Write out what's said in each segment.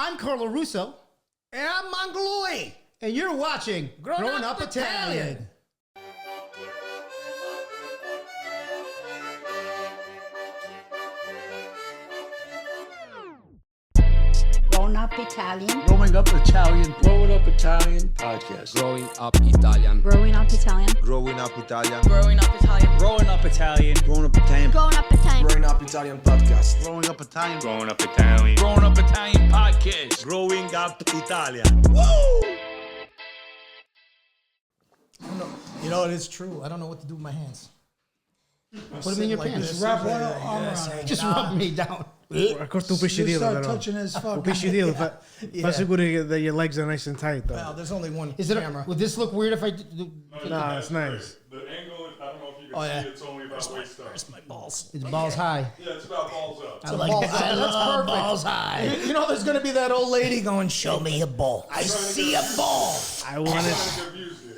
I'm Carlo Russo. And I'm Uncle Louie. And you're watching Growing Up Italian. Grown Up Italian. Growing Up Italian. Growing Up Italian podcast. Growing Up Italian. Growing Up Italian. Growing Up Italian. Growing Up Italian. Growing Up Italian. Growing Up Italian. Growing Up Italian. Growing Up Italian podcast. Growing Up Italian. Growing Up Italian. Growing Up Italian podcast. Growing Up Italian. Woo! You know, it is true. I don't know what to do with my hands. Put them in your pants. Just wrap one arm around it. Just rub me down. Accorto un pesce start touching his Un pesce fa sicuro that your legs are nice and tight, though. Well, there's only one Is it camera. would this look weird if I do? Nah, it's nice. The angle, I don't know if you can see, it's only about waist up. Where's my balls? It's balls high. Yeah, it's about balls up. I like balls that. high. I That's love perfect. balls high. You know, there's going to be that old lady going, show me a ball. I see a ball. I want it. Get used to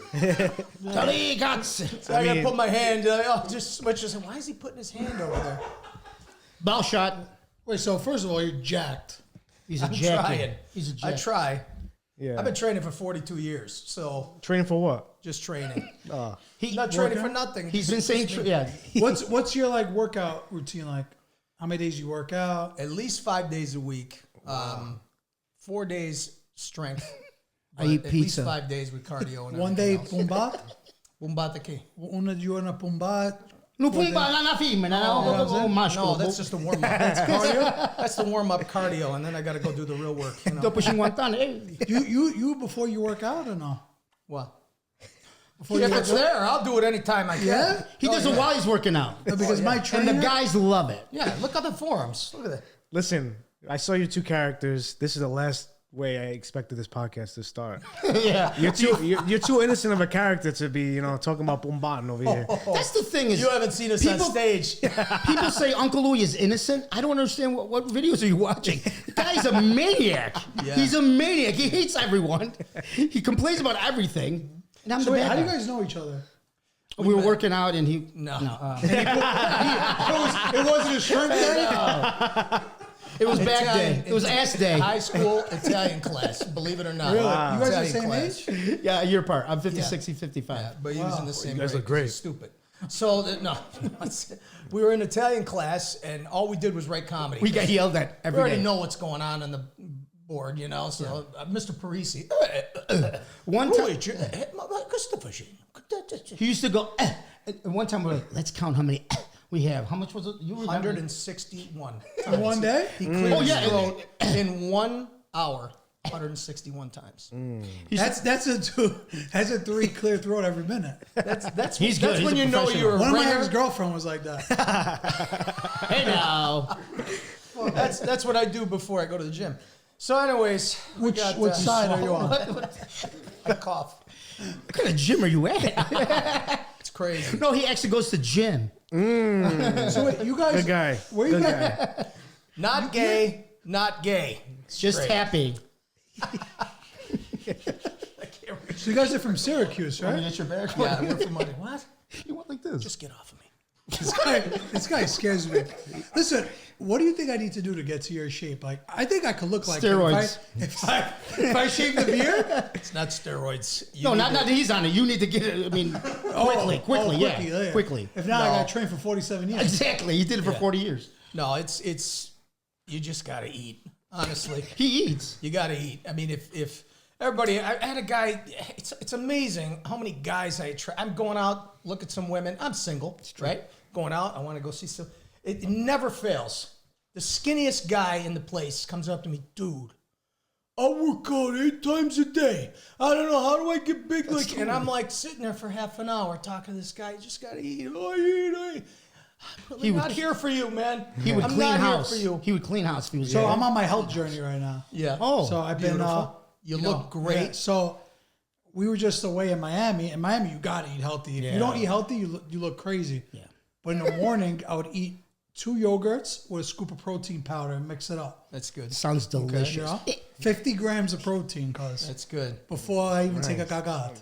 it. Taligas. So I got to put my hand, just switch. Why is he putting his hand over there? Ball shot. Wait, so first of all, you're jacked. He's a I'm jacket. trying. He's a I jacket. try. Yeah. I've been training for 42 years, so Training for what? just training. He, Not training for nothing. he's been saying, yeah. What's your like workout routine like? How many days you work out? At least 5 days a week. 4 days strength. I eat At pizza. least 5 days with cardio and One day everything else. pumbat, Bumbata che? una giorno pumbat. No pumba la femmina, no maschio. No, that's just a warm up. That's cardio. That's the warm up cardio, and then I got to go do the real work. You know? Dopo 50 anni. You before you work out or no? What? Before If you it's there, I'll do it anytime I can. Yeah? He does it while he's working out. Because my And trainer. the guys love it. Yeah, look at the forums. Look at that. Listen, I saw your two characters. This is the last way I expected this podcast to start. Yeah. You're too innocent of a character to be, talking about Bombatin over here. That's the thing is, You haven't seen us on stage. people say Uncle Louie is innocent. I don't understand what videos are you watching. The guy's a maniac. Yeah. He's a maniac. He hates everyone. He complains about everything. And I'm So the wait, bad how do you guy. guys know each other? We were working out and he... No. It wasn't a strength day? It was back Italian- day. It was ass day. High school Italian class, believe it or not. Really? You guys are the Italian same class. age? Yeah, a year apart. I'm 50, Yeah. 60, 55. Yeah, but he was in the same you guys grade. look great. He's stupid. So, no. We were in Italian class, and all we did was write comedy. We got yelled at We every already day. know what's going on the board, So, Mr. Parisi. One time, he used to go, and one time we're like, let's count how many we have. How much was it? You remember? 161 In times. one day? He cleared Oh, yeah, his throat in 1 hour, 161 times. That's a 3 clear throat every minute. That's He's good. That's He's when a you know you're a One of my ringer. ex-girlfriend was like that. Hey now. That's what I do before I go to the gym. So, anyways, Which side are you on? I cough. What kind of gym are you at? It's crazy. No, he actually goes to gym. So wait, you guys, Good guy. where you Good guys? guy. Not gay. Not gay. It's just Straight. happy. So you guys are from Syracuse, right? That's your back. Yeah, we're from Monday. What? You want like this? Just get off of me. This guy scares me. Listen, what do you think I need to do to get to your shape? Like, I think I could look like him Steroids. if I shave the beard. It's not steroids. You No, need not to- that he's on it. You need to get it. I mean, quickly, yeah. Quickly. If not, No. I got trained for 47 years. Exactly. He did it for 40 years. No, it's. You just gotta eat. Honestly, He eats. you gotta eat. I mean, if everybody, I had a guy. It's amazing how many guys I try. I'm going out, look at some women. I'm single, right? Going out. I want to go see some. It never fails. The skinniest guy in the place comes up to me, dude. I work out 8 times a day. I don't know, how do I get big like? And I'm like sitting there for half an hour talking to this guy. You just gotta eat. Oh, I eat. I'm really not here for you, man. He would I'm clean not house. here for you. He would clean house if he was So there. I'm on my health journey right now. Yeah. Oh, So I've been. Beautiful. You look great. yeah, so we were just away in Miami. In Miami, you gotta eat healthy. If you don't eat healthy, you look crazy. Yeah. But in the morning, I would eat 2 yogurts with a scoop of protein powder and mix it up. That's good. sounds delicious. You know? 50 grams of protein, cuz. That's good. Before I even take a gagat.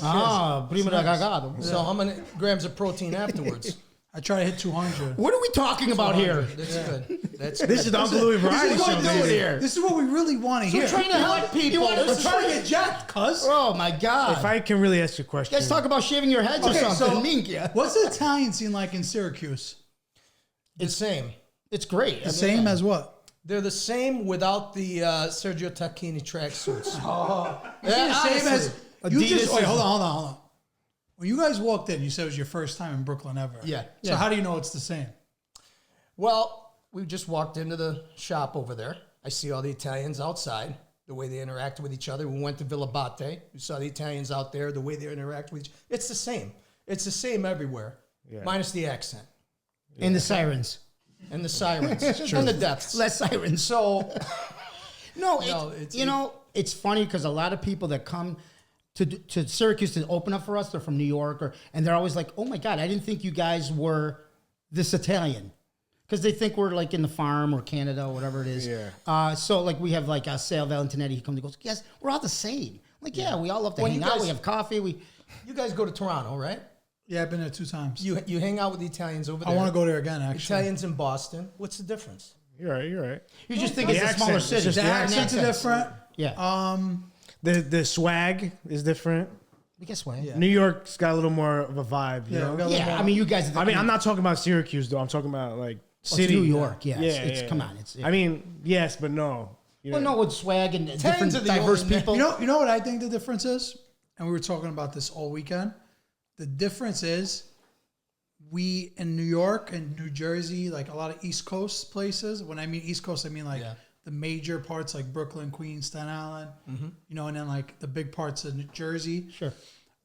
Ah, prima da cagado. So how many grams of protein afterwards? I try to hit 200. What are we talking about here? That's good. That's This is the Uncle Louie Variety This is Show, what we're doing baby. here. This is what we really want to hear. We're trying to help people. We're trying to get jacked, cuz. Oh my God! If I can really ask you a question. You guys talk about shaving your heads or Okay, something. so Minchia. what's the Italian scene like in Syracuse? the same. It's great. The same as what? They're the same without the Sergio Tacchini tracksuits. Yeah, the same as you Adidas just. Wait, is- hold on. When you guys walked in, you said it was your first time in Brooklyn ever. Yeah. So how do you know it's the same? Well, we just walked into the shop over there. I see all the Italians outside, the way they interact with each other. We went to Villa Bate. We saw the Italians out there, the way they interact with each other. It's the same. It's the same everywhere, minus the accent And the sirens. and the sirens and the depths. Less sirens. So, No, it's- it's funny because a lot of people that come to Syracuse to open up for us, they're from New York, and they're always like, "Oh my God, I didn't think you guys were this Italian," because they think we're like in the farm or Canada or whatever it is. Yeah. So like we have like Sal Valentinetti. He comes and goes, "Yes, we're all the same." I'm like, yeah, we all love to When hang you out. guys- We have coffee. you guys go to Toronto, right? Yeah, I've been there 2 times. You hang out with the Italians over there. I want to go there again, actually. Italians in Boston. What's the difference? You're right. You just think The it's a smaller accent, city. it's just The the accents are different. Yeah. The swag is different. I guess what? Yeah. New York's got a little more of a vibe, you Yeah, know? we got a little Yeah, more- I mean, you guys. I mean, I'm not talking about Syracuse, though. I'm talking about, like, It's city. New York. Yeah. Yeah, It's yeah. come on. It's. I mean, yes, but no. You well, know. no, with swag and different are the diverse only- people. You know what I think the difference is? And we were talking about this all weekend. The difference is we in New York and New Jersey, like a lot of East Coast places. When I mean East Coast, I mean like the major parts like Brooklyn, Queens, Staten Island, you know, and then like the big parts of New Jersey. Sure.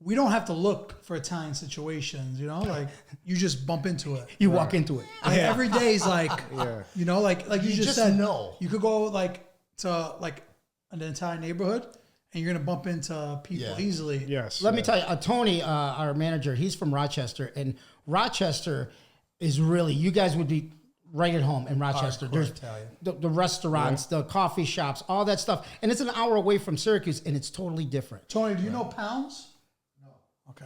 We don't have to look for Italian situations, you know, like you just bump into it. You walk into it. Like, every day is like, you know, like you just said, know. you could go like to like an Italian neighborhood and you're gonna bump into people easily. Yes. Let me tell you, Tony, our manager, he's from Rochester, and Rochester is really, you guys would be right at home in Rochester. There's the restaurants, the coffee shops, all that stuff. And it's an hour away from Syracuse, and it's totally different. Tony, do you know Pounds? No. Okay.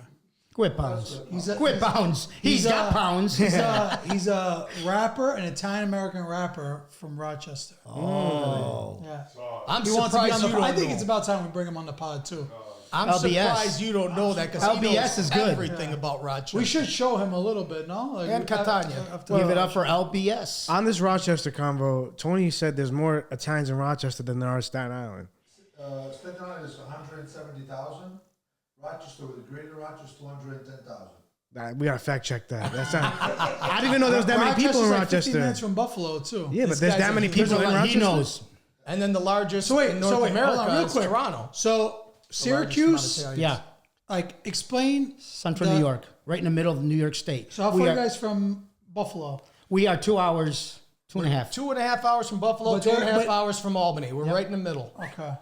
Quit pounds. He's Quit pounds. He's got pounds. He's a rapper, an Italian American rapper from Rochester. Oh. Yeah. I'm He wants to be surprised on the you pod. don't I think know. it's about time we bring him on the pod too. I'm LBS. surprised you don't know that because he LBS knows is good. everything about Rochester. We should show him a little bit, no? Like, And Catania. Give it up for LBS. On this Rochester convo, Tony said there's more Italians in Rochester than there are Staten Island. Staten Island is 170,000. Rochester, with the greater Rochester, 210,000. We gotta fact check that. That's not. I didn't even know there was that many people in Rochester's like 15 Rochester. minutes from Buffalo too. Yeah, but there's guy's that a- many there's people a in lot- Rochester. he knows. And then the largest So wait, in North hold America on, real is quick. Toronto. So Syracuse, Yeah. like explain Central New York, right in the middle of New York State. So how we far are, you guys from Buffalo? We are 2 hours, 2.5. 2.5 hours from Buffalo, But 2.5 but- hours from Albany. We're right in the middle. Okay.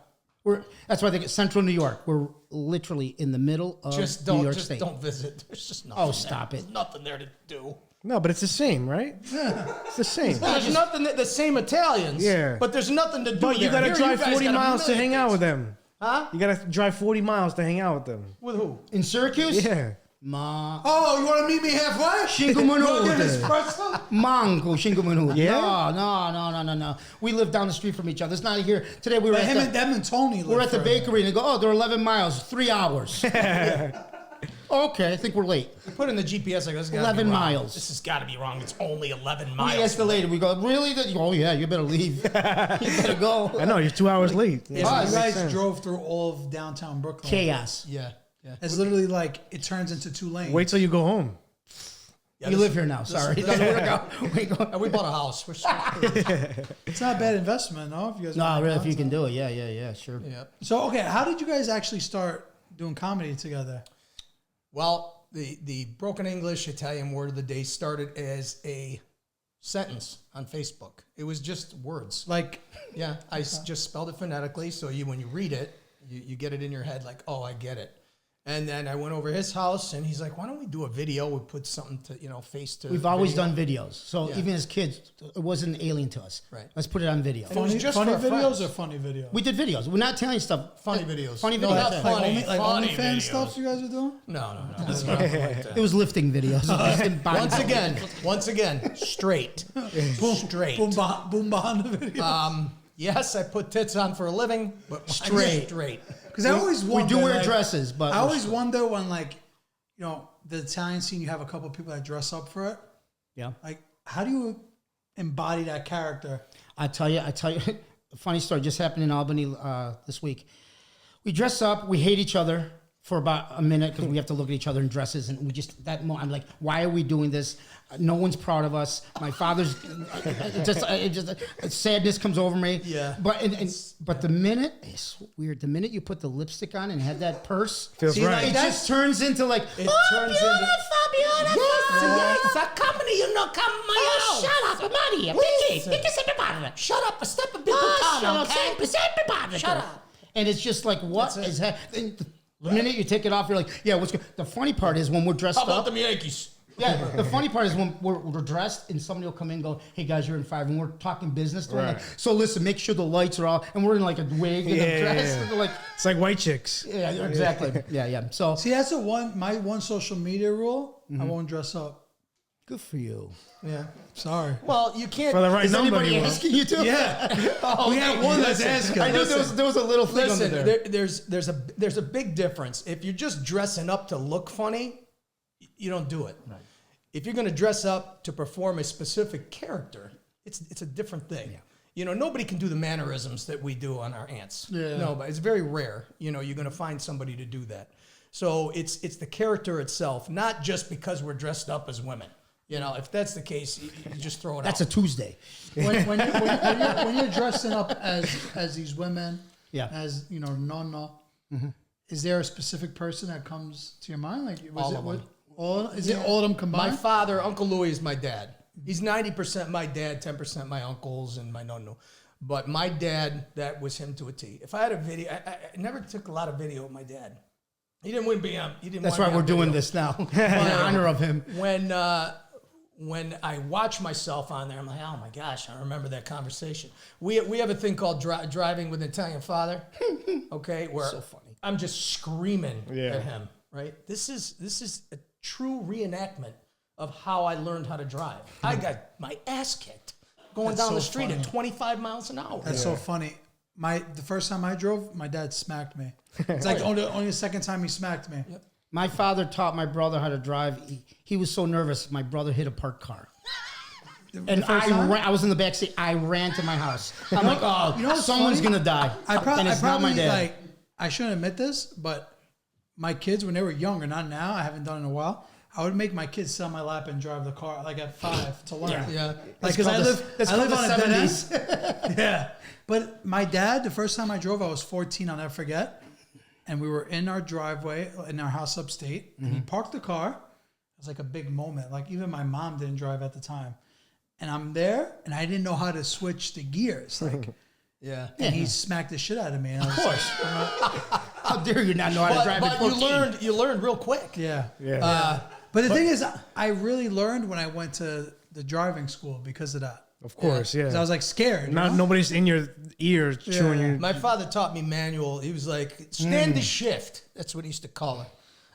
That's why they get Central New York. We're literally in the middle of Just New don't, York just State. don't visit. There's just nothing. Oh, there. stop it. There's nothing there to do. No, but it's the same, right? It's the same. There's nothing. The same Italians. Yeah. But there's nothing to do. But you there. gotta Here, drive guys 40 got a miles to million hang out things. with them. Huh? You gotta drive 40 miles to hang out with them. With who? In Syracuse? Yeah. Ma. Oh, you want to meet me halfway? 5 Go get minuti. espresso? Manco 5 minuti. Yeah? No. We live down the street from each other. It's not here. Today we were But at him the, and them and Tony. we're live at the further. bakery and they go, oh, they're 11 miles, 3 hours. Okay, I think we're late. We put in the GPS. Like, this has gotta 11 be wrong. miles. This has got to be wrong. It's only 11 We miles. asked the lady, we go, really? Oh, yeah, you better leave. You better go. I know, you're 2 hours late. Yeah, Yeah. you guys drove through all of downtown Brooklyn. Chaos. Yeah. It's literally like it turns into 2 lanes. Wait till you go home. Yeah, You this- live here now, sorry. It doesn't work out. We go. And we bought a house. We're It's not a bad investment, no? If you guys No, want really, if you content. can do it. Yeah, sure. yeah. So, okay, how did you guys actually start doing comedy together? Well, the broken English Italian word of the day started as a sentence on Facebook. It was just words. Like, Yeah, I just spelled it phonetically, so when you read it, you get it in your head like, oh, I get it. And then I went over his house, and he's like, "Why don't we do a video? We put something to, face to." We've always video." done videos, so even as kids, it wasn't alien to us. Right. Let's put it on video. And it was Funny, just funny for videos friends. or funny videos? We did videos. We're not telling stuff. Funny videos. Funny No, videos. not yeah. funny. Like Funny OnlyFans videos. stuff you guys are doing? No. It's not like that. It was lifting videos. Once again, straight. Straight. Boom behind the video. Yes, I put tits on for a living, but Straight. straight. Because I always We wonder. do wear like, dresses, but I always wonder when, like, the Italian scene, you have a couple of people that dress up for it. yeah. Like, how do you embody that character? I tell you, a funny story just happened in Albany this week. We dress up, we hate each other for about a minute because we have to look at each other in dresses, and we just I'm like, why are we doing this? No one's proud of us. My father's sadness comes over me. Yeah. But the minute it's weird. The minute you put the lipstick on and have that purse, Feels See, right. it just turns into like It turns into. yes, Come you know, come my house. shut up, Maria. Shut up, step a bit Shut up. And it's just like, what is happening? The minute you take it off, you're like, yeah, what's good? The funny part is when we're dressed How about up. them Yankees? Yeah, the funny part is when we're dressed and somebody will come in and go, hey guys, you're in 5, and we're talking business to them. Right. Like, so listen, make sure the lights are all, and we're in like a wig and a dress. And they're like, It's like white chicks. yeah, exactly. Yeah. So See, that's my one social media rule. I won't dress up. good for you. Yeah. Sorry. Well, you can't. For the right Is number, anybody you will. asking you to? Yeah. We had one that's asking. I knew there was a little thing Listen, under there. there's a big difference. If you're just dressing up to look funny, you don't do it. Right. If you're going to dress up to perform a specific character, it's a different thing. Yeah. Nobody can do the mannerisms that we do on our aunts. Yeah. No, but it's very rare. You're going to find somebody to do that. So it's the character itself, not just because we're dressed up as women. If that's the case, you just throw it That's out. a Tuesday. when you're dressing up as these women, Yeah. as Nonno, is there a specific person that comes to your mind? Like, was All it of what? them. Is it all of them My combined? father, Uncle Louie, is my dad. He's 90% my dad, 10% my uncles and my nonno. But my dad, that was him to a T. If I had a video, I never took a lot of video of my dad. He didn't win me on. He didn't. That's want why me we're on doing video. this now in honor of him. When I watch myself on there, I'm like, oh my gosh, I remember that conversation. We have a thing called driving with an Italian father, okay, where So funny. I'm just screaming Yeah. at him, right? This is a true reenactment of how I learned how to drive. I got my ass kicked going That's down so the street funny. at 25 miles an hour. That's so funny. The first time I drove, my dad smacked me. It's like only the second time he smacked me. Yep. My father taught my brother how to drive. He was so nervous. My brother hit a parked car. And I was in the back seat. I ran to my house. I'm like, oh, what's someone's funny? going to die. And it's not my dad. I shouldn't admit this, but my kids, when they were younger, not now, I haven't done it in a while, I would make my kids sit on my lap and drive the car, like at 5 to learn. Yeah. Like, because I live on a dead end. 70s. Yeah. But my dad, the first time I drove, I was 14, I'll never forget. And we were in our driveway in our house upstate. And he parked the car. It was like a big moment. Like, even my mom didn't drive at the time. And I'm there, and I didn't know how to switch the gears. Like, Yeah. and he smacked the shit out of me. And I was like, How dare you not know how to drive at But 14? you learned real quick. yeah. Yeah. But the thing is, I really learned when I went to the driving school because of that. Of course, yeah. 'Cause I was like scared. Nobody's in your ear chewing your. My father taught me manual. He was like, stand the shift. That's what he used to call it.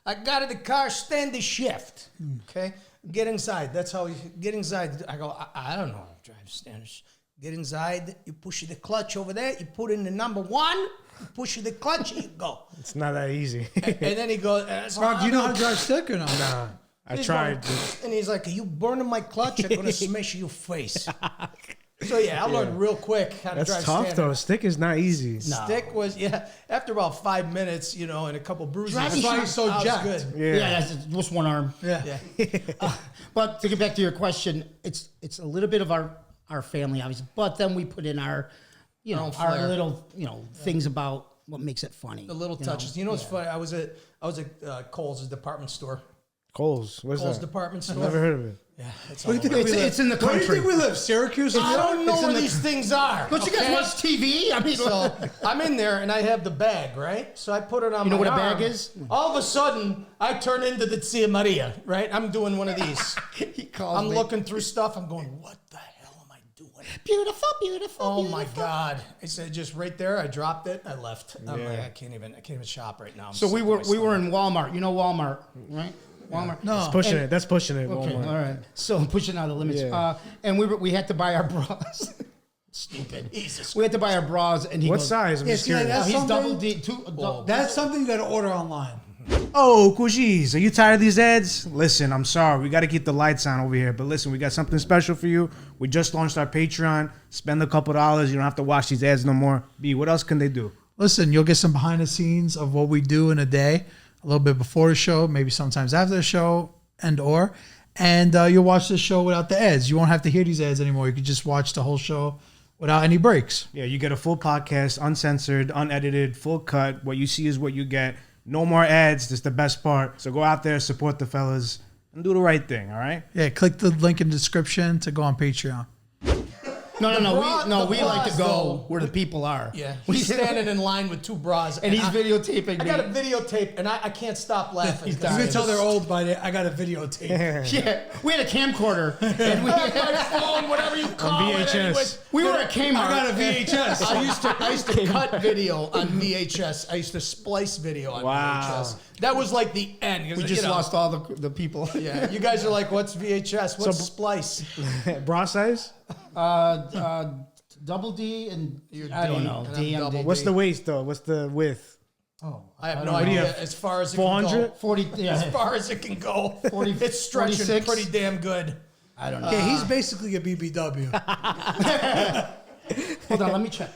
I got in the car, stand the shift. Okay? Get inside. That's how you get inside. I go, I don't know how to drive stand the shift. Get inside, you push the clutch over there, you put in the number 1, you push the clutch, you go. It's not that easy. And then he goes, Rob, do you know how to drive stick or no? Nah, I He's tried. going, and he's like, are you burning my clutch? I'm going to smash your face. So, yeah, I learned real quick how to That's drive tough stand. though. Stick is not easy. Stick was, after about 5 minutes, and a couple bruises. Driving That's why shoes he's so I was jacked. good. Yeah, that's just one arm. Yeah. Yeah. But to get back to your question, it's a little bit of our family, obviously. But then we put in our own our flair. little, things about what makes it funny. The little touches. It's funny. I was at Kohl's, a department store, Kohl's. What's Kohl's that? department I've store. never heard of it. Yeah, it's Where do you think we live? It's in the Where do you country. think we live? Syracuse? I don't know where these things are. Don't you guys okay? watch TV? I mean, So I'm in there and I have the bag, right? So I put it on. You know my what a bag arm. is? All of a sudden, I turn into the Zia Maria, right? I'm doing one of these. he calls I'm me. looking through stuff. I'm going, what the hell am I doing? Beautiful, beautiful. Oh beautiful. my God! I said just right there. I dropped it. I left. I'm like, I can't even shop right now. I'm So we sick were to my we were stomach. in Walmart. You know Walmart, right? Walmart. No. That's pushing And- it. That's pushing it. Okay, Walmart. all right. So I'm pushing out the limits. Yeah. And we had to buy our bras. Stupid. Jesus. We had to buy our bras, and he What goes, size? I'm Yeah, just see, like, curious. that's He's double something- D. That's something you got to order online. Oh, Cougis, are you tired of these ads? Listen, I'm sorry. We got to keep the lights on over here. But listen, we got something special for you. We just launched our Patreon. Spend a couple dollars. You don't have to watch these ads no more. B, what else can they do? Listen, you'll get some behind the scenes of what we do in a day, a little bit before the show, maybe sometimes after the show, and you'll watch the show without the ads. You won't have to hear these ads anymore. You can just watch the whole show without any breaks. Yeah, you get a full podcast, uncensored, unedited, full cut. What you see is what you get. No more ads. That's the best part. So go out there, support the fellas, and do the right thing, all right? Yeah, click the link in the description to go on Patreon. No. We like to bras, go though. where the people are. Yeah, he's standing in line with two bras, And he's videotaping I me. got a videotape, and I can't stop laughing. He's 'cause You dying. can it's tell they're just- old by the I got a videotape. Yeah, we had a camcorder, and we phone, whatever you call it. VHS. anyways. we were at Kmart. I got a VHS. I used to cut video on VHS. I used to splice video on Wow. VHS. That was like the end. 'cause, We you just know, lost all the people. Yeah, you guys are like, what's VHS? What's splice? Bra size? Double D and You're I don't D, know. and I'm DMD. double What's D. the waist, though? What's the width? I have no What do you idea have? as far as it 400? can go. 40. As Yeah, far as it can go. 40, It's stretching 46? pretty damn good. I don't know. Okay, he's basically a BBW. Hold on, let me check.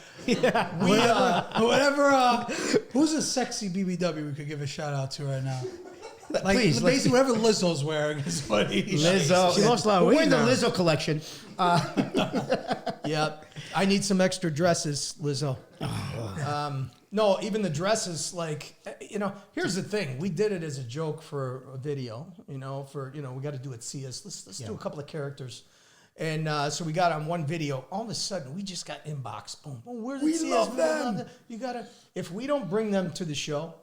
Who's a sexy BBW we could give a shout out to right now? Like Please, basically whatever Lizzo's wearing is what he's Lizzo. She lost a lot of We're weight wearing the now. Lizzo collection. Yeah, I need some extra dresses, Lizzo. No, even the dresses, like, here's the thing. We did it as a joke for a video, we got to do it. See us. Let's do a couple of characters. And so we got on one video. All of a sudden, we just got inbox. Boom, boom. Where's the We love them. You got to, if we don't bring them to the show,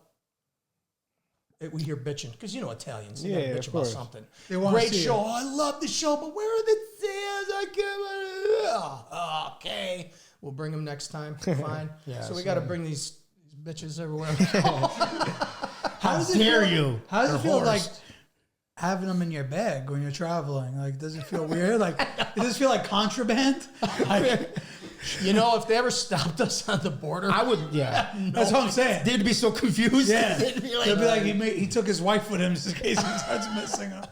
we hear bitching. Because Italians, they gotta Yeah, bitch of about course. something. They wanna Great see show. it. Oh, I love the show, but where are the Zias? I can't. Okay. We'll bring them next time. Fine. So we got to bring these bitches everywhere. How does dare you? How does it They're feel whores. like having them in your bag when you're traveling? Like, does it feel weird? Like, does this feel like contraband? Like, If they ever stopped us on the border, I would, yeah. that's what I'm saying. They'd be so confused. Yeah, They'd be they'll be like he took his wife with him just in case he starts missing her.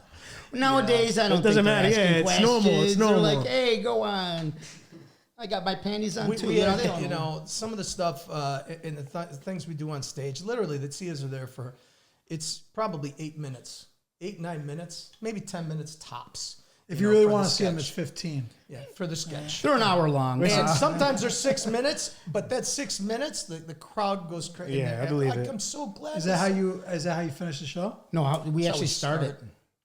Nowadays, I don't It doesn't think they're matter. Yeah, asking it's questions. normal. It's They're normal. like, hey, go on. I got my panties on too. we They have, don't know. some of the stuff in the things we do on stage, literally the Zias are there for, it's probably 8 minutes, 8-9 minutes, maybe 10 minutes tops. If you really for want the to see him, it's sketch. 15. Yeah, for the sketch. They're an hour long. And sometimes they're 6 minutes, but that 6 minutes, the crowd goes crazy. Yeah, I believe it. I'm so glad. Is that how you finish the show? No, we That's how actually we started. start.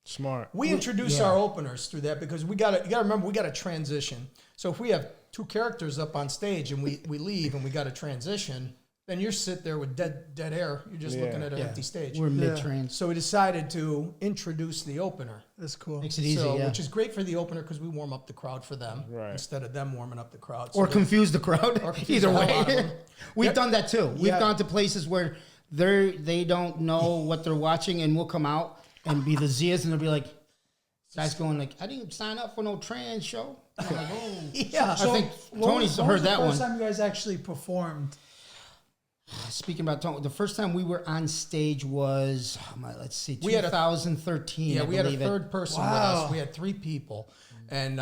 Smart. We introduce our openers through that because you got to remember we got to transition. So if we have two characters up on stage and we leave and we got to transition, then you're sit there with dead air. You're just looking at an empty stage. We're mid-trans. So we decided to introduce the opener. That's cool. Makes it easy, So, yeah. which is great for the opener because we warm up the crowd for them instead of them warming up the crowd. So Or confuse the crowd. confuse Either the hell out of way. them. We've Yeah. done that too. We've Yeah. gone to places where they don't know what they're watching, and we'll come out and be the Zias, and they'll be like, guys going like, I didn't sign up for no trans show. I'm like, oh. yeah. I think Tony's heard that When one. was the first time you guys actually performed? Speaking about Tony, the first time we were on stage was, let's see, We had a- 2013. Yeah, I we had a believe it. third person with us. We had 3 people. And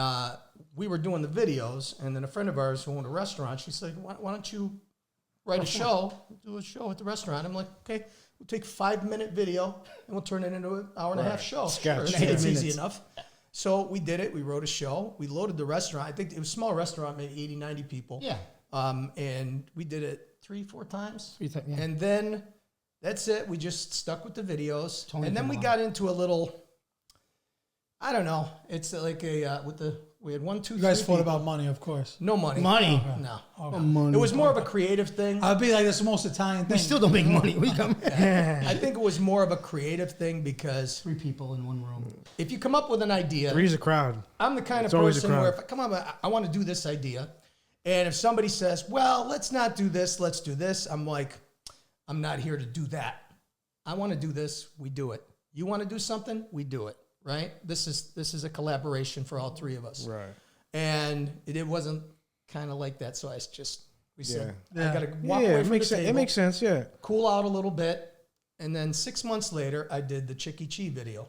we were doing the videos. And then a friend of ours who owned a restaurant, she's like, why don't you write a show, do a show at the restaurant? I'm like, okay, we'll take 5-minute video and we'll turn it into an hour and a half show. Sketch. Sure, it's 90 easy minutes. enough. So we did it. We wrote a show. We loaded the restaurant. I think it was a small restaurant, maybe 80, 90 people. Yeah. And we did it 3-4 times. 3 times, yeah. And then that's it. We just stuck with the videos. Tony and then came we along. got into a little I don't know. It's like we had 1, 2, You guys 3 fought people. about money, of course. No money. Money. No. Money. It was more of a creative thing. I'd be like, that's the most Italian thing. We still don't make money. We come I think it was more of a creative thing because 3 people in one room. if you come up with an idea, Three's a crowd. I'm the kind It's of always a person crowd. where if I come up, I want to do this idea. And if somebody says, well, let's not do this, let's do this, I'm like, I'm not here to do that. I want to do this, we do it. You want to do something, we do it, right? This is a collaboration for all 3 of us. Right. And it wasn't kind of like that. So we said, Yeah. I got to walk Yeah, away it from makes the sense. table, It makes sense. Yeah, cool out a little bit. And then 6 months later, I did the Chicky Chi video.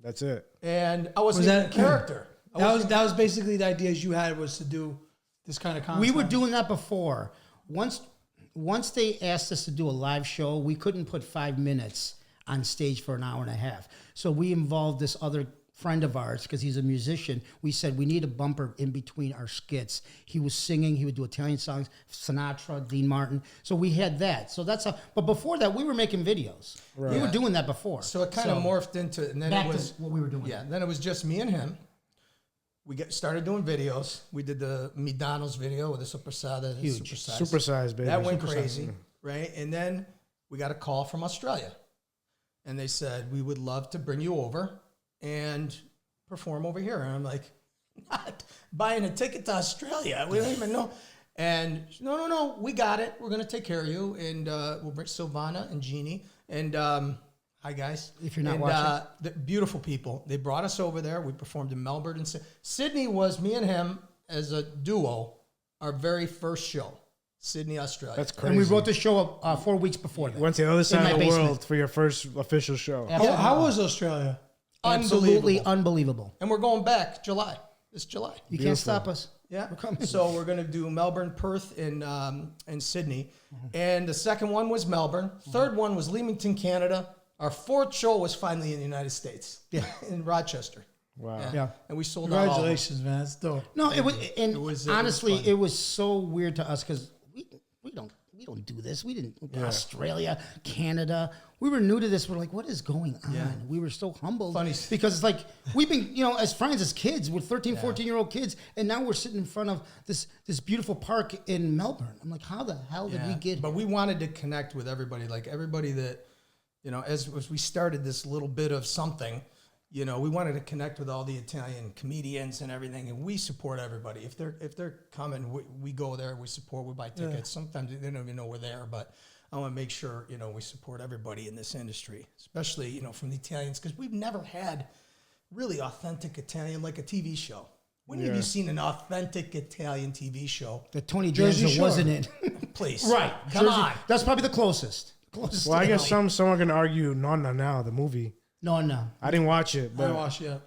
that's it. And I wasn't Was even that- a character. That was basically the ideas you had, was to do this kind of content. We were doing that before. Once they asked us to do a live show, we couldn't put 5 minutes on stage for an hour and a half. So we involved this other friend of ours because he's a musician. We said we need a bumper in between our skits. He was singing. He would do Italian songs, Sinatra, Dean Martin. So we had that. So that's how. But before that, we were making videos. We were doing that before. So it kind of morphed into, and then back it was to what we were doing. Yeah, then it was just me and him. We started doing videos. We did the Midano's video with the supersada. Huge. Supersized, baby. That went crazy, right? And then we got a call from Australia. And they said, we would love to bring you over and perform over here. And I'm like, not buying a ticket to Australia. We don't even know. And no, we got it. We're going to take care of you. And we'll bring Silvana and Jeannie. And hi, guys. If you're not and, watching. the beautiful people. They brought us over there. We performed in Melbourne. And Sydney was me and him as a duo, our very first show. Sydney, Australia. That's crazy. And we wrote the show 4 weeks before that. Went to the other In side my of the basement. world for your first official show. How was Australia? Absolutely unbelievable. And we're going back July. This July. You can't stop us. Yeah. We're coming. So we're going to do Melbourne, Perth, and Sydney. And the second one was Melbourne. Third one was Leamington, Canada. Our 4th show was finally in the United States. Yeah. In Rochester. Wow. Yeah. And we sold out all of them. Congratulations, man. That's dope. No, it was, and honestly, fun. it was so weird to us because we don't do this. We didn't Australia, Canada. We were new to this. We're like, what is going on? Yeah. We were so humbled Funny. because it's like we've been, as friends, as kids, we're 13, 14-year-old kids, and now we're sitting in front of this beautiful park in Melbourne. I'm like, how the hell did we get? But we wanted to connect with everybody, like everybody that, as we started this little bit of something, we wanted to connect with all the Italian comedians and everything, and we support everybody. If they're coming, we go there, we support, we buy tickets. Sometimes they don't even know we're there, but I want to make sure, we support everybody in this industry, especially, from the Italians, because we've never had really authentic Italian, like a TV show. When have you seen an authentic Italian TV show? that Tony Jersey Danza Shore. wasn't in. Please. Right. Come Jersey- on. That's probably the closest. Well, to I guess Italy. some are going to argue Nonna now, the movie. No. I didn't watch it, I but didn't watch it.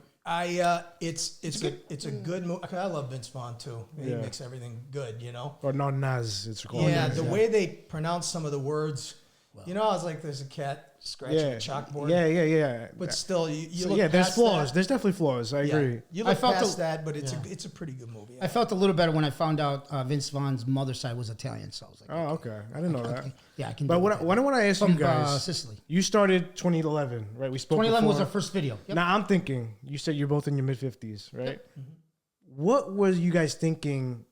It's a good movie. I love Vince Vaughn too. He Yeah. makes everything good, or Nonnas, it's called. Yeah, the way they pronounce some of the words. I was like, there's a cat scratching Yeah, a chalkboard. yeah. But still, you look yeah, there's past flaws. that. There's definitely flaws. I agree. You I look felt past the- that, but it's a pretty good movie. I felt a little better when I found out Vince Vaughn's mother's side was Italian. So I was like, Oh, okay. I didn't know that. yeah, I can. But do what that. I want to ask From you guys, Sicily. you started 2011, right? We spoke 2011 was before. our first video. Yep. Now I'm thinking, you said you're both in your mid-50s, right? Mm-hmm. What was you guys thinking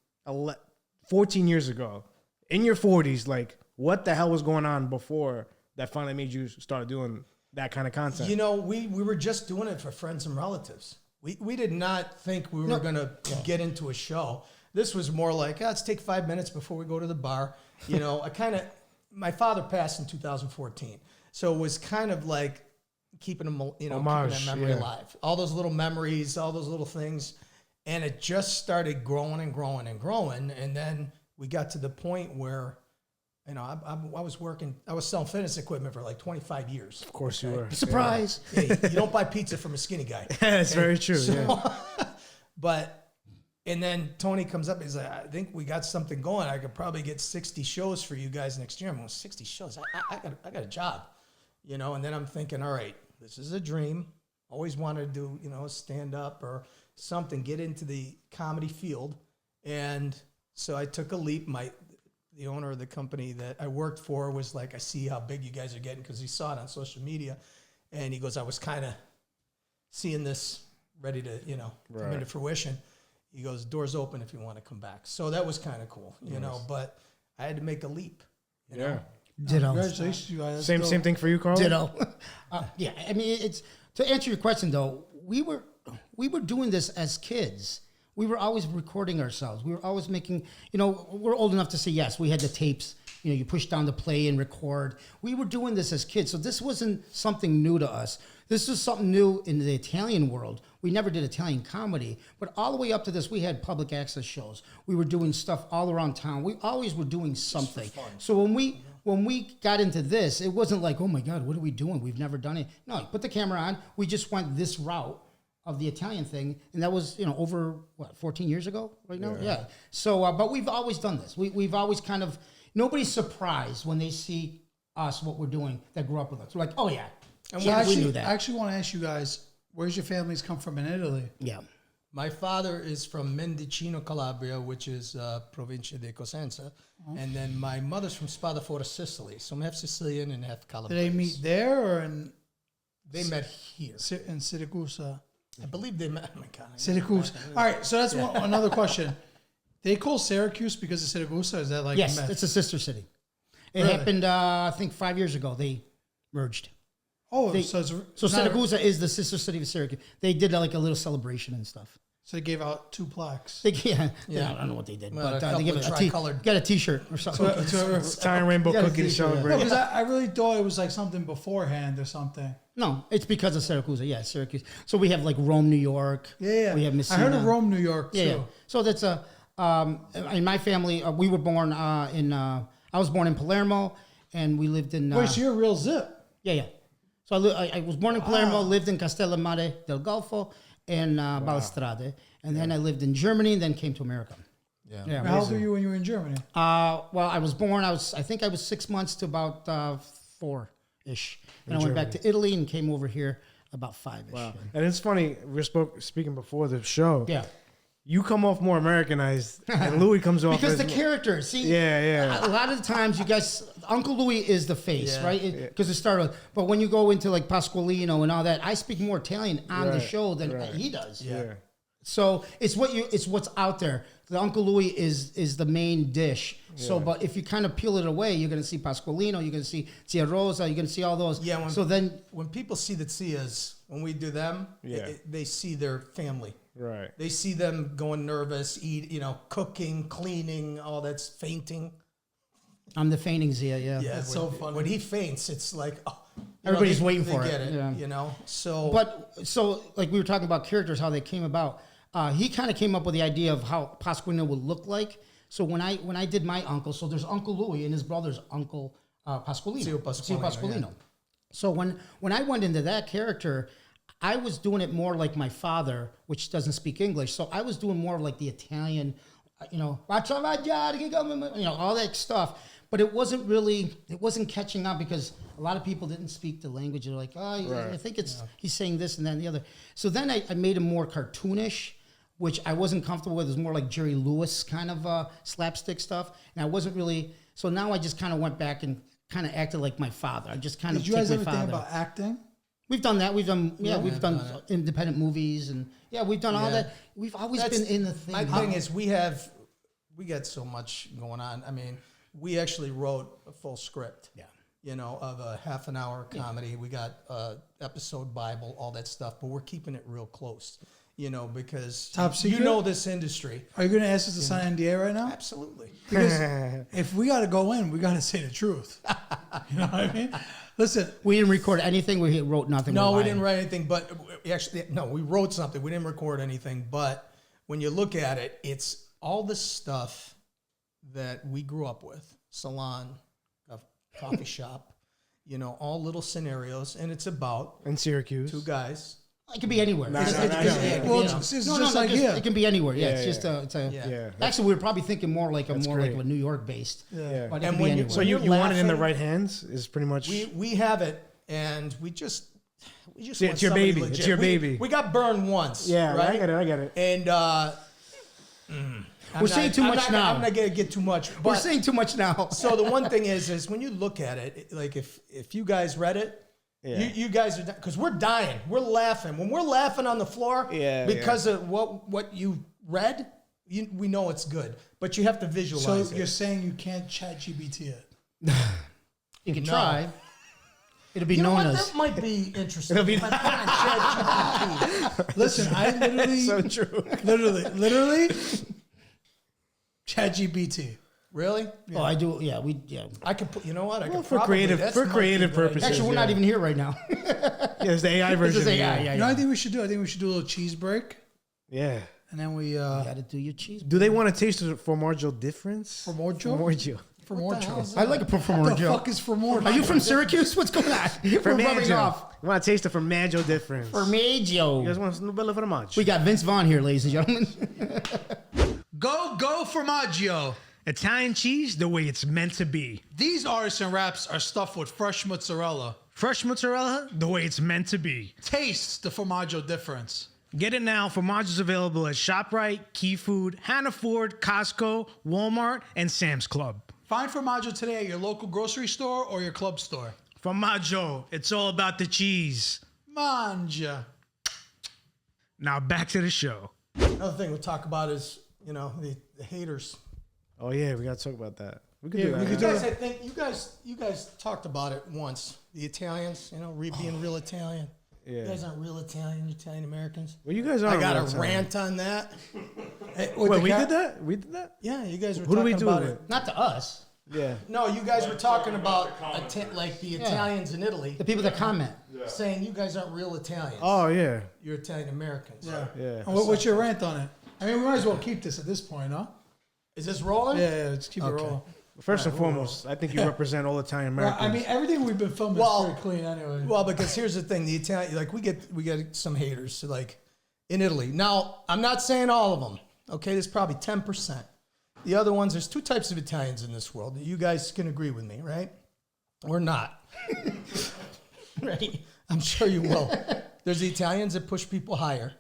14 years ago? In your 40s, like, what the hell was going on before that finally made you start doing that kind of content? We were just doing it for friends and relatives. We did not think we were going to get into a show. This was more like, let's take 5 minutes before we go to the bar. My father passed in 2014. So it was kind of like keeping him, keeping that memory alive. All those little memories, all those little things. And it just started growing and growing and growing. And then we got to the point where, I was selling fitness equipment for like 25 years. Of course you were. Surprise! Hey, you don't buy pizza from a skinny guy. That's very true. And then Tony comes up and he's like, I think we got something going. I could probably get 60 shows for you guys next year. I'm going, 60 shows? I got a job. And then I'm thinking, all right, this is a dream. Always wanted to do, stand up or something, get into the comedy field. And so I took a leap. The owner of the company that I worked for was like, I see how big you guys are getting, because he saw it on social media. And he goes, I was kind of seeing this ready to, come into fruition. He goes, doors open if you want to come back. So that was kind of cool, you know, but I had to make a leap. You know? Ditto. Congratulations, you guys. Same thing for you, Carl. Ditto. Yeah, I mean, it's to answer your question though. We were doing this as kids. We were always recording ourselves. We were always making. We're old enough to say yes. We had the tapes. You push down the play and record. We were doing this as kids, so this wasn't something new to us. This was something new in the Italian world. We never did Italian comedy, but all the way up to this, we had public access shows. We were doing stuff all around town. We always were doing something. So when we got into this, it wasn't like, oh my God, what are we doing? We've never done it. No, put the camera on. We just went this route of the Italian thing, and that was over 14 years ago right now. Yeah. So, but we've always done this. We've always kind of. Nobody's surprised when they see us, what we're doing, that grew up with us. We're like, oh yeah. And we knew that. I actually want to ask you guys, where's your families come from in Italy? Yeah. My father is from Mendicino, Calabria, which is Provincia di Cosenza. And then my mother's from Spadafora, Sicily. So I'm half Sicilian and half Calabrese. Did they meet there or in? They met here. In Syracuse. I believe they met. Oh my God. Syracuse. All right, so that's another question. They call Syracuse because of Syracuse? Is that like yes, it's a sister city. It happened, I think, 5 years ago. They merged. Oh, so Syracuse is the sister city of Syracuse. They did like a little celebration and stuff. So they gave out 2 plaques. I don't know what they did, but they gave got a T-shirt or something. Italian rainbow cookie to celebrate. Because I really thought it was like something beforehand or something. No, it's because of Syracuse. Yeah, Syracuse. So we have like Rome, New York. Yeah. We have Messina. I heard of Rome, New York too. Yeah. So that's in my family, we were born I was born in Palermo, and we lived in. Wait, so you're a real zip? Yeah. So I was born in Palermo, lived in Castellammare del Golfo and Balestrade, and then I lived in Germany, and then came to America. Yeah. How old were you when you were in Germany? Well, I was born. I think I was 6 months to about 4-ish, and I went back to Italy and came over here about 5-ish. Wow. And it's funny. We were speaking before the show. Yeah. You come off more Americanized, and Louie comes off because the character. See, a lot of the times you guys, Uncle Louie is the face, right? Because it started with. But when you go into like Pasqualino and all that, I speak more Italian on the show than he does. Yeah. So it's what's out there. The Uncle Louie is the main dish. So, but if you kind of peel it away, you're going to see Pasqualino, you're going to see Tia Rosa, you're going to see all those. Yeah. So then, when people see the Tias, when we do them, they see their family. Right. They see them going nervous, cooking, cleaning, all that's fainting. I'm the fainting Zia, Yeah, it's so funny. When he faints, it's like, everybody's waiting for it. Yeah. So like we were talking about characters, how they came about. He kind of came up with the idea of how Pasqualino would look like. So when I did my uncle, so there's Uncle Louie and his brother's Uncle Pasqualino. Zio Pasqualino. Yeah. So when I went into that character, I was doing it more like my father, which doesn't speak English. So I was doing more like the Italian, all that stuff. But it wasn't catching on because a lot of people didn't speak the language. They're like, I think he's saying this and that and the other. So then I made him more cartoonish, which I wasn't comfortable with. It was more like Jerry Lewis kind of slapstick stuff. And I wasn't really, so now I just kind of went back and kind of acted like my father. I just kind of Did you guys ever think about acting? We've done that. We've done independent movies, and we've done all that. We've always been in the thing. My thing is we got so much going on. I mean, we actually wrote a full script. Yeah. Of a half an hour comedy. We got episode Bible, all that stuff, but we're keeping it real close. Because top secret? This industry. Are you going to ask us to sign NDA right now? Absolutely. Because if we got to go in, we got to say the truth. You know what I mean? Listen, we didn't record anything. We wrote nothing. No, we didn't write anything. But we wrote something. We didn't record anything. But when you look at it, it's all the stuff that we grew up with: salon, a coffee shop, all little scenarios, and it's about in Syracuse 2 guys. It can be anywhere. It's just like here. It can be anywhere. Yeah, Actually, we were probably thinking more like a New York based. Yeah. But it can be anywhere. So you want it in the right hands? Is pretty much. We have it, and we just. It's your baby. Legit. It's your baby. We got burned once. Yeah, right? I get it. And we're saying too much now. I'm not gonna get too much. But, we're saying too much now. So the one thing is when you look at it, like if you guys read it, You guys are because we're dying. We're laughing. When we're laughing on the floor because of what you read, we know it's good. But you have to visualize So it. you're saying you can't chat GBT it? You can try. It'll be You know what? Nonnas. That might be interesting. It'll be- Come on, ChatGPT. Listen, I literally, So true. literally, ChatGPT. Really? Oh, I do. Yeah, I could put. You know what? I could for probably, creative- that's for might creative be a good idea. purposes. Actually, we're not even here right now. Yeah, it's the AI version. This is AI. of it. Yeah, You know what I think we should do? I think we should do a little cheese break, Yeah. and then we You gotta do your cheese. Do they want to taste the formaggio difference? Formaggio? Formaggio. for more choice. I like a performer What the joke. fuck is for more? Are you from Syracuse? What's going on? We're rubbing Formaggio. off. You want to taste the formaggio difference? You Formaggio. guys want some bella formaggio? We got Vince Vaughn here, ladies and gentlemen. Go formaggio. Italian cheese the way it's meant to be. These artisan wraps are stuffed with fresh mozzarella. Fresh mozzarella the way it's meant to be. Taste the formaggio difference. Get it now. Formaggio's available at ShopRite, Key Food, Hannaford, Costco, Walmart, and Sam's Club. Find formaggio today at your local grocery store or your club store. Formaggio, it's all about the cheese. Manja. Now back to the show. Another thing we'll talk about is, the haters. Oh yeah, we gotta talk about that. We could do that. we You could do guys, that. I think you guys talked about it once. The Italians, being real Italian. Yeah. You guys aren't real Italian, Italian Americans. Well, you guys are. I got real a Italian. rant on that. Hey, Wait, we did that? We did that? Yeah, you guys were Who do talking we do about it it. with? Not to us. Yeah. No, you guys were talking about like the Italians in Italy, The people that comment. saying you guys aren't real Italians. Oh yeah. You're Italian Americans. Yeah. Yeah. And what's your rant on it? I mean, we might as well keep this at this point, huh? Is this rolling? Yeah, let's keep it rolling. First and foremost, I think you represent all Italian Well, Americans. I mean, everything we've been filming Well- is pretty clean anyway. Well, because here's the thing: the Italian, like we get some haters, like in Italy. Now, I'm not saying all of them. Okay, there's probably 10%. The other ones, there's two types of Italians in this world. You guys can agree with me, right? Or not? Right? I'm sure you will. There's the Italians that push people higher.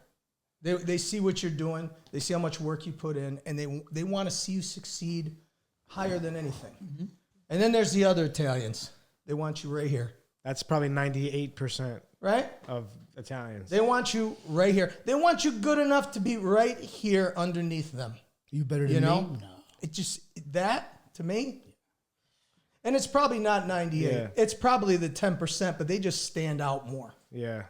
They see what you're doing. They see how much work you put in, and they want to see you succeed higher than anything. Mm-hmm. And then there's the other Italians. They want you right here, That's probably 98% right? of Italians. They want you right here. They want you good enough to be right here underneath them. You better than You know? me? No. It just, that to me, and it's probably not 98. Yeah. It's probably the 10%, but they just stand out more. Yeah.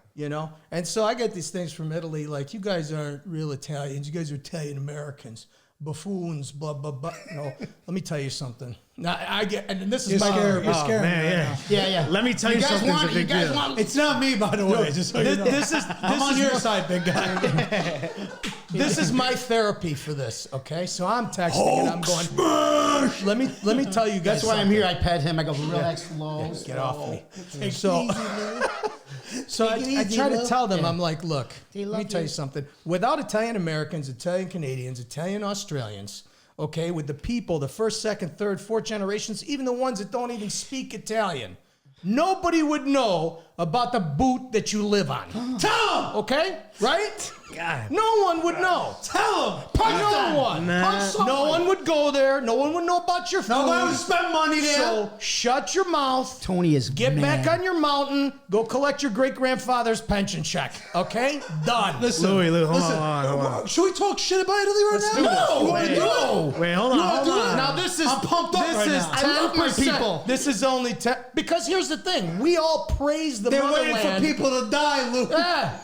And so I get these things from Italy, like, you guys aren't real Italians. You guys are Italian Americans, buffoons, blah, blah, blah. Let me tell you something. Now, and this is You're my scared. You're Oh, scared. man, yeah. Yeah. Let me tell you, guys something. want It's a it. You big guys deal. want It's not me, by the way. Just so you know. this is I'm on your side, big guy. This is my therapy for this, okay? So I'm texting and I'm going, let me tell you guys That's why I'm something. here. I pet him. I go, relax, slow. Get off me. Take So, it easy, so I Take it easy, try to Lou. tell them, Yeah. I'm like, look, They let me love tell you. you something. Without Italian Americans, Italian Canadians, Italian Australians, okay, with the people, the first, second, third, fourth generations, even the ones that don't even speak Italian, nobody would know about the boot that you live on. Tell them, okay? Right? God. No one would know. Tell him. No one. No one would go there. No one would know about your food. Nobody would spend money there. So shut your mouth. Tony is Get mad. back on your mountain. Go collect your great-grandfather's pension check. Okay? Done. Listen, Louie, hold listen, on, hold on. Should we talk shit about Italy right now? No. You wanna do it? Wait, hold on, hold on. Now this is I'm pumped up this right is now. 10%. I love my people. This is only 10 because here's the thing. We all praise the They're motherland. waiting for people to die, Lou. Yeah.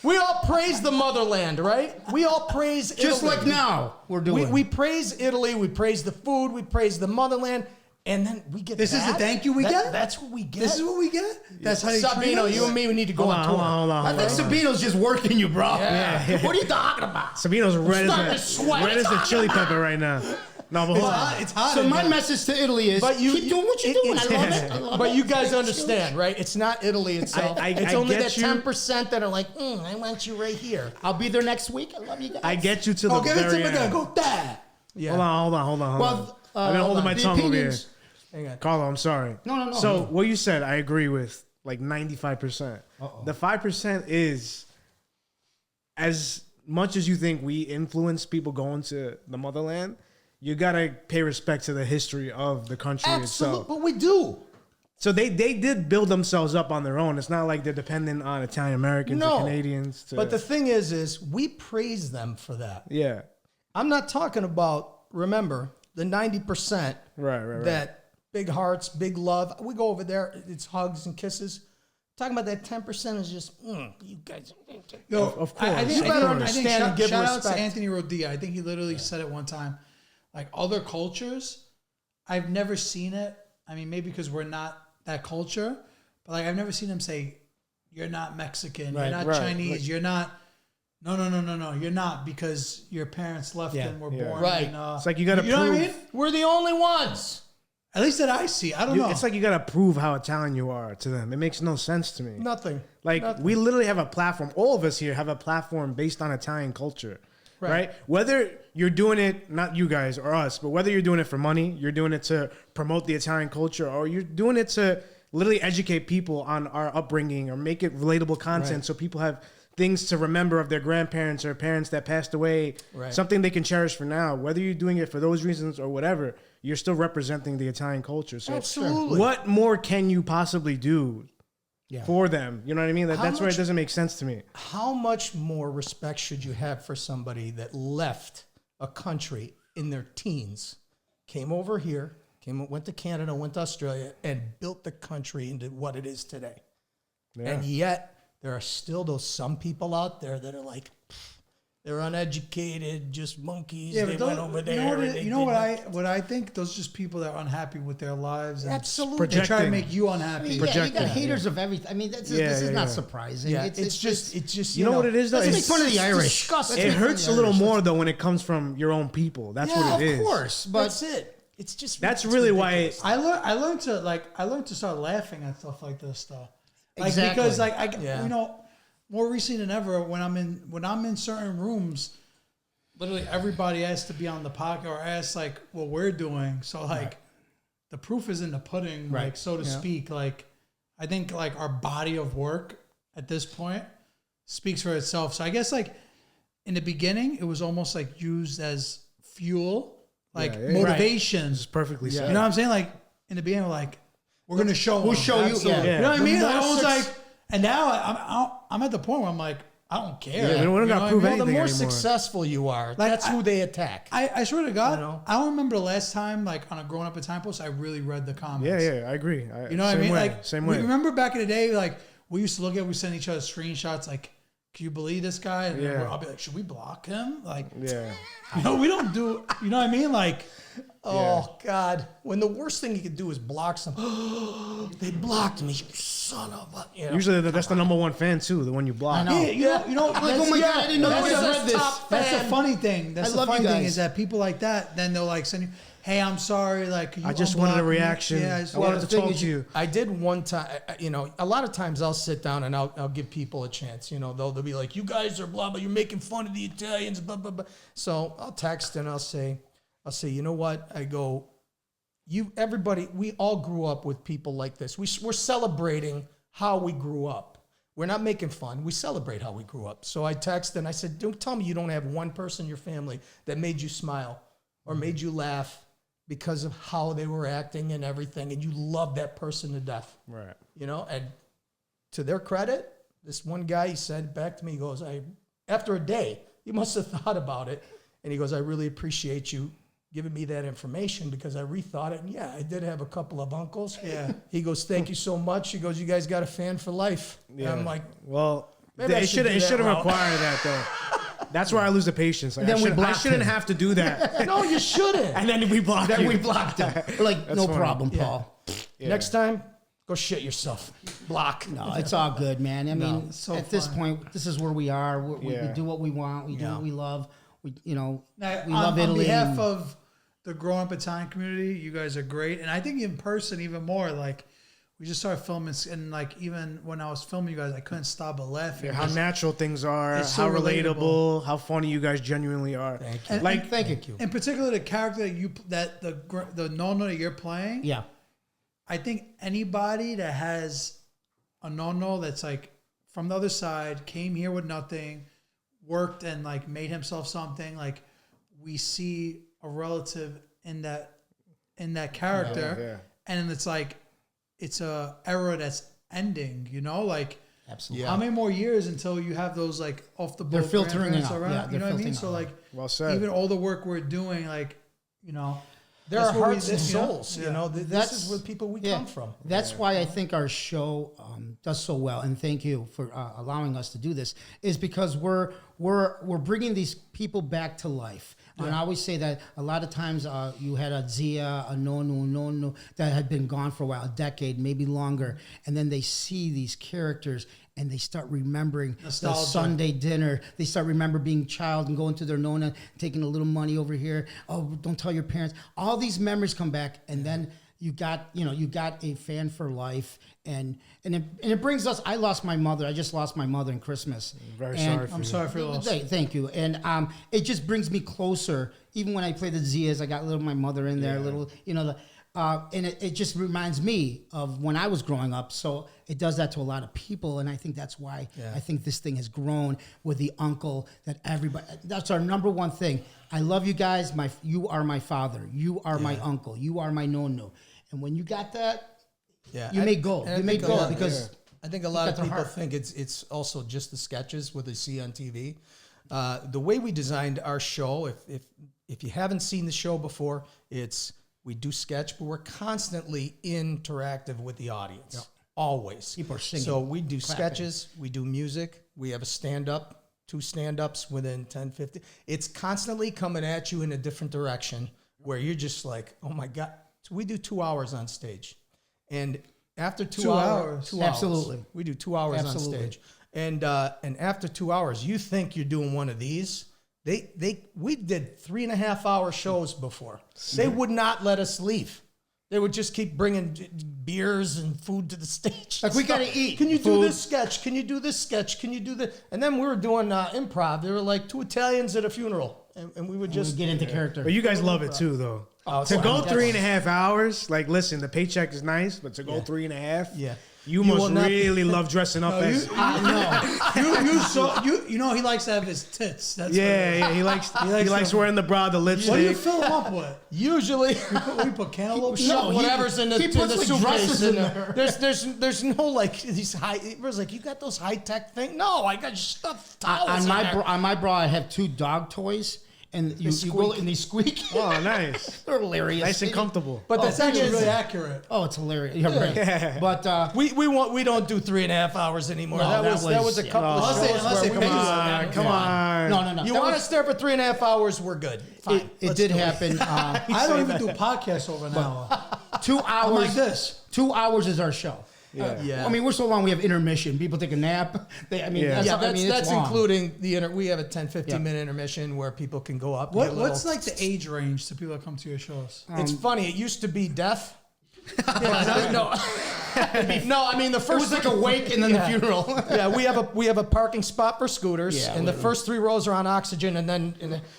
We all praise the motherland, right? We all praise Just Italy. like now, we're doing. We praise Italy, we praise the food, we praise the motherland, and then we get This is the that? thank you we get? That's what we get. This is what we get? That's how you treat Sabino, us? you and me, we need to go on tour. Hold on. I think Sabino's just working you, bro. Yeah. What are you talking about? Sabino's red starting to as sweat. the chili pepper right now. No, but hold on. It's hot. So in my here. message to Italy is, But you keep doing what you're doing. I love it. I love But it. you guys understand, right? It's not Italy itself. It's I only get that you. 10% that are like, I want you right here. I'll be there next week. I love you guys. I get you to the Oh, give it to very me. end. Go that. Yeah. Hold on. Well, I've been holding my the tongue over here. opinions- Hang on. Carlo, I'm sorry. No. So what you said, I agree with like 95%. The 5% is as much as you think we influence people going to the motherland, you gotta pay respect to the history of the country Absolutely. itself. But we do. So they did build themselves up on their own. It's not like they're dependent on Italian Americans or Canadians. But the thing is we praise them for that. Yeah. I'm not talking about, remember, the 90% Right. that big hearts, big love. We go over there, it's hugs and kisses. Talking about that 10% is just, you guys. Yo, of course. I think you better understand and give shout out respect. to Anthony Rodia. I think he literally said it one time. Like other cultures, I've never seen it. I mean, maybe because we're not that culture, but like I've never seen him say, "You're not Mexican, you're not Chinese, like, you're not." No, you're not because your parents left and were born. Right. In, it's like you got to prove. You know what I mean? We're the only ones. At least that I see. I don't know. It's like you got to prove how Italian you are to them. It makes no sense to me. Nothing. Like we literally have a platform. All of us here have a platform based on Italian culture, right? Whether you're doing it, not you guys or us, but whether you're doing it for money, you're doing it to promote the Italian culture, or you're doing it to literally educate people on our upbringing or make it relatable content so people have things to remember of their grandparents or parents that passed away, something they can cherish for now. Whether you're doing it for those reasons or whatever, you're still representing the Italian culture. So absolutely, what more can you possibly do for them? You know what I mean? That's where it doesn't make sense to me. How much more respect should you have for somebody that left a country in their teens, came over here, went to Canada, went to Australia, and built the country into what it is today? Yeah. And yet, there are still some people out there that are like, they're uneducated, just monkeys. Yeah, they went over there. What I think? Those are just people that are unhappy with their lives. And absolutely. They try to make you unhappy. You got haters of everything. I mean, this is not surprising. Yeah, it's just you know what it is though? Let's make fun of the Irish. Disgusting. It hurts a little more though when it comes from your own people. That's what it is. Of course, but that's it. It's just that's really ridiculous. why I learned to start laughing at stuff like this stuff. Like, exactly. Because you know, more recently than ever, when I'm in certain rooms, literally everybody has to be on the podcast or asks like what we're doing. So like the proof is in the pudding, like so to speak. Like I think like our body of work at this point speaks for itself. So I guess like in the beginning, it was almost like used as fuel, like motivation. This is perfectly said. You know what I'm saying? Like in the beginning, like we're gonna show. We'll show you. You know what I mean? Like, I was like, and now I'm at the point where I'm like, I don't care. Yeah, we don't got to prove anything the more anymore. successful you are, that's who they attack. I swear to God, I don't remember the last time, like on a Growing Up in Time post, I really read the comments. Yeah, I agree. You know what I mean? Like, same way. Remember back in the day, like we used to look at, we send each other screenshots, like, can you believe this guy? And then I'll be like, should we block him? Like, you know, we don't do. You know what I mean? Like, oh God! When the worst thing you could do is block someone. They blocked me, you son of a. You know? Usually that's the number one fan too, the one you block. I know. Yeah, you know, like, oh my God, I didn't know that's you guys read this. That's the funny thing. That's I the love funny you thing guys. is that people like that, then they'll like send you, hey, I'm sorry, like, can you I just wanted a unblock me? reaction. Yeah, I wanted to talk to you. I did one time. You know, a lot of times I'll sit down and I'll give people a chance. You know, they'll be like, you guys are blah blah. You're making fun of the Italians, blah blah blah. So I'll text and I'll say, you know what? I go, everybody, we all grew up with people like this. We're celebrating how we grew up. We're not making fun. We celebrate how we grew up. So I texted and I said, don't tell me you don't have one person in your family that made you smile or made you laugh because of how they were acting and everything, and you love that person to death. Right. You know, and to their credit, this one guy, he said back to me, he goes, after a day, he must have thought about it, and he goes, I really appreciate you giving me that information because I rethought it, and yeah, I did have a couple of uncles. Yeah. He goes, thank you so much. He goes, you guys got a fan for life. Yeah. And I'm like, well, maybe I it should have route. required that though. That's where I lose the patience. Like, I shouldn't have to do that. No, you shouldn't. And then we blocked Then you. we blocked him. We're like, no funny. problem, Paul. Yeah. Next time, go shit yourself. Block. No, it's all good, man. I mean, so at this point, this is where we are. We Yeah. do what we want. We do what we love. We Now, we love on Italy. behalf and- of the Growing Up Italian community, you guys are great, and I think in person even more. Like we just started filming, and like even when I was filming you guys, I couldn't stop but laughing. Yeah, how natural things are, It's so how relatable, relatable. how funny you guys genuinely are. Thank you. And- like, thank you. in particular, the character that the Nonno that you're playing. Yeah. I think anybody that has a Nonno that's like from the other side, came here with nothing, worked and like made himself something, like we see a relative in that character. Yeah. And it's like it's a era that's ending. You know, like Absolutely. how many more years until you have those like off the boat They're filtering grandparents out. around? Yeah, you know they're what I mean? filtering So out. like, Well said. even all the work we're doing, like, you know, There that's are where we- hearts and you know? souls. You Yeah. know, this is where people we come from. That's why I think our show does so well, and thank you for allowing us to do this. Is because we're bringing these people back to life. And I always say that a lot of times you had a Zia, a Nonno that had been gone for a while, a decade, maybe longer, and then they see these characters and they start remembering Nostalgia. the Sunday dinner. They start remember being child and going to their Nonna, taking a little money over here. Oh, don't tell your parents. All these memories come back, and then you got a fan for life, and it brings us. I lost my mother. I just lost my mother in Christmas. Very And sorry for I'm you. sorry for your loss. Thank you. And it just brings me closer. Even when I play the Zias, I got a little my mother in there, a little, and it just reminds me of when I was growing up. So it does that to a lot of people. And I think that's why I think this thing has grown with the uncle that everybody, that's our number one thing. I love you guys. You are my father. You are my uncle. You are my Nonno. And when you got that, you may go. You may go because I think a lot of got their people heart. think it's also just the sketches what they see on TV. The way we designed our show, if you haven't seen the show before, we do sketch, but we're constantly interactive with the audience. Always. People are singing, So we do clapping. sketches, we do music, we have a stand-up, 2 stand-ups within 10, 15. It's constantly coming at you in a different direction where you're just like, oh my God. So we do 2 hours on stage. And after 2 hours, 2 hours. Absolutely. We do 2 hours Absolutely. on stage. And after 2 hours, you think you're doing one of these. We did 3.5 hour shows before. They would not let us leave. They would just keep bringing beers and food to the stage. Like, we gotta eat. Can you do this sketch? Can you do this sketch? Can you do this? And then we were doing improv. They were like 2 Italians at a funeral, and we would just get into character. But you guys love it too, though. Oh, To it's go fun. 3.5 hours, like, listen, the paycheck is nice, but to go 3.5, Yeah. you You will must not- really love dressing up as. You know he likes to have his tits. That's Yeah, he likes wearing the bra, the lipstick. What do you fill him up with? usually. We put cantaloupe. No, whatever's in the, he in puts, the like, suitcase dresses in in there. There's no like these high. It was like, you got those high tech things? No, I got stuffed towels on in my there. on my bra, I have 2 dog toys, and you go and they squeak. Oh, nice. They're hilarious. Nice and comfortable. But the That's thing actually is, really accurate. Oh, it's hilarious. You're right. But we don't do 3.5 hours anymore. No, that was a yeah. couple of Unless shows they where we pay made you. some. Come on. no. You That want was- us there for 3.5 hours? We're good. Fine. It Let's did do happen. I don't even do podcasts over an hour. 2 hours. like this. 2 hours is our show. Yeah. I mean, we're so long. We have intermission. People take a nap. Yeah. That's long. including we have a 10, 15 minute intermission where people can go up. What's like the age range to people that come to your shows? It's funny. It used to be death. No, I mean the It first was like a wake and then the funeral. yeah, we have a parking spot for scooters, Yeah, and the first 3 rows are on oxygen, and then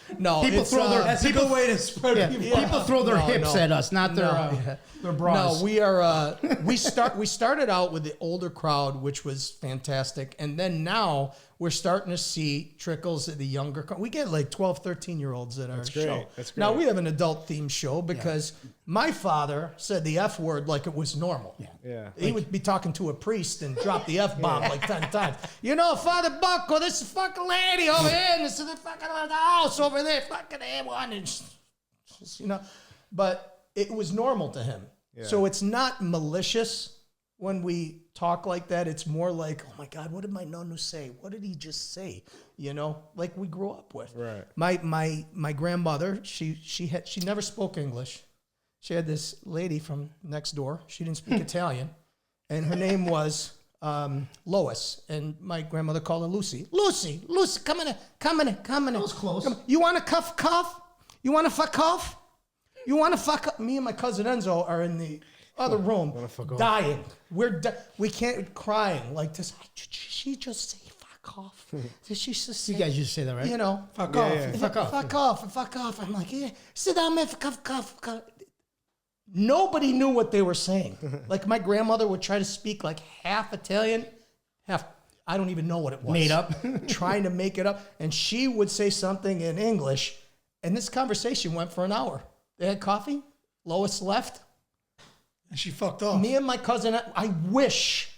People throw their That's a good way to spread people. people throw their No, hips no. at us, not their bras. No, we are. We started out with the older crowd, which was fantastic, and then now we're starting to see trickles of the younger crowd. We get like 12, 13-year-olds at our great. show. That's Now great. we have an adult themed show because my father said the F word like it was normal. Yeah. He would be talking to a priest and drop the F bomb like 10 times. You know, Father Bucko, this is fucking lady over here, and this is the fucking the house over there, fucking A1, and just, but it was normal to him. So it's not malicious when we talk like that. It's more like, oh my God, what did my nonno say? What did he just say? Like we grew up with. Right. My grandmother, she never spoke English. She had this lady from next door. She didn't speak Italian, and her name was Lois. And my grandmother called her Lucy. Lucy, come in. That was close. You want to cough? You want to fuck off? You want to fuck up? Me and my cousin Enzo are in the other room, dying. We can't crying like this. Did she just say fuck off? Did she just say? You guys used to say that, right? Fuck Yeah, off, yeah. fuck off. I'm like, yeah, sit down, man. Fuck off. Nobody knew what they were saying. Like my grandmother would try to speak like half Italian, half. I don't even know what it was. Made up. Trying to make it up, and she would say something in English, and this conversation went for an hour. They had coffee. Lois left. And she fucked off. Me and my cousin, I wish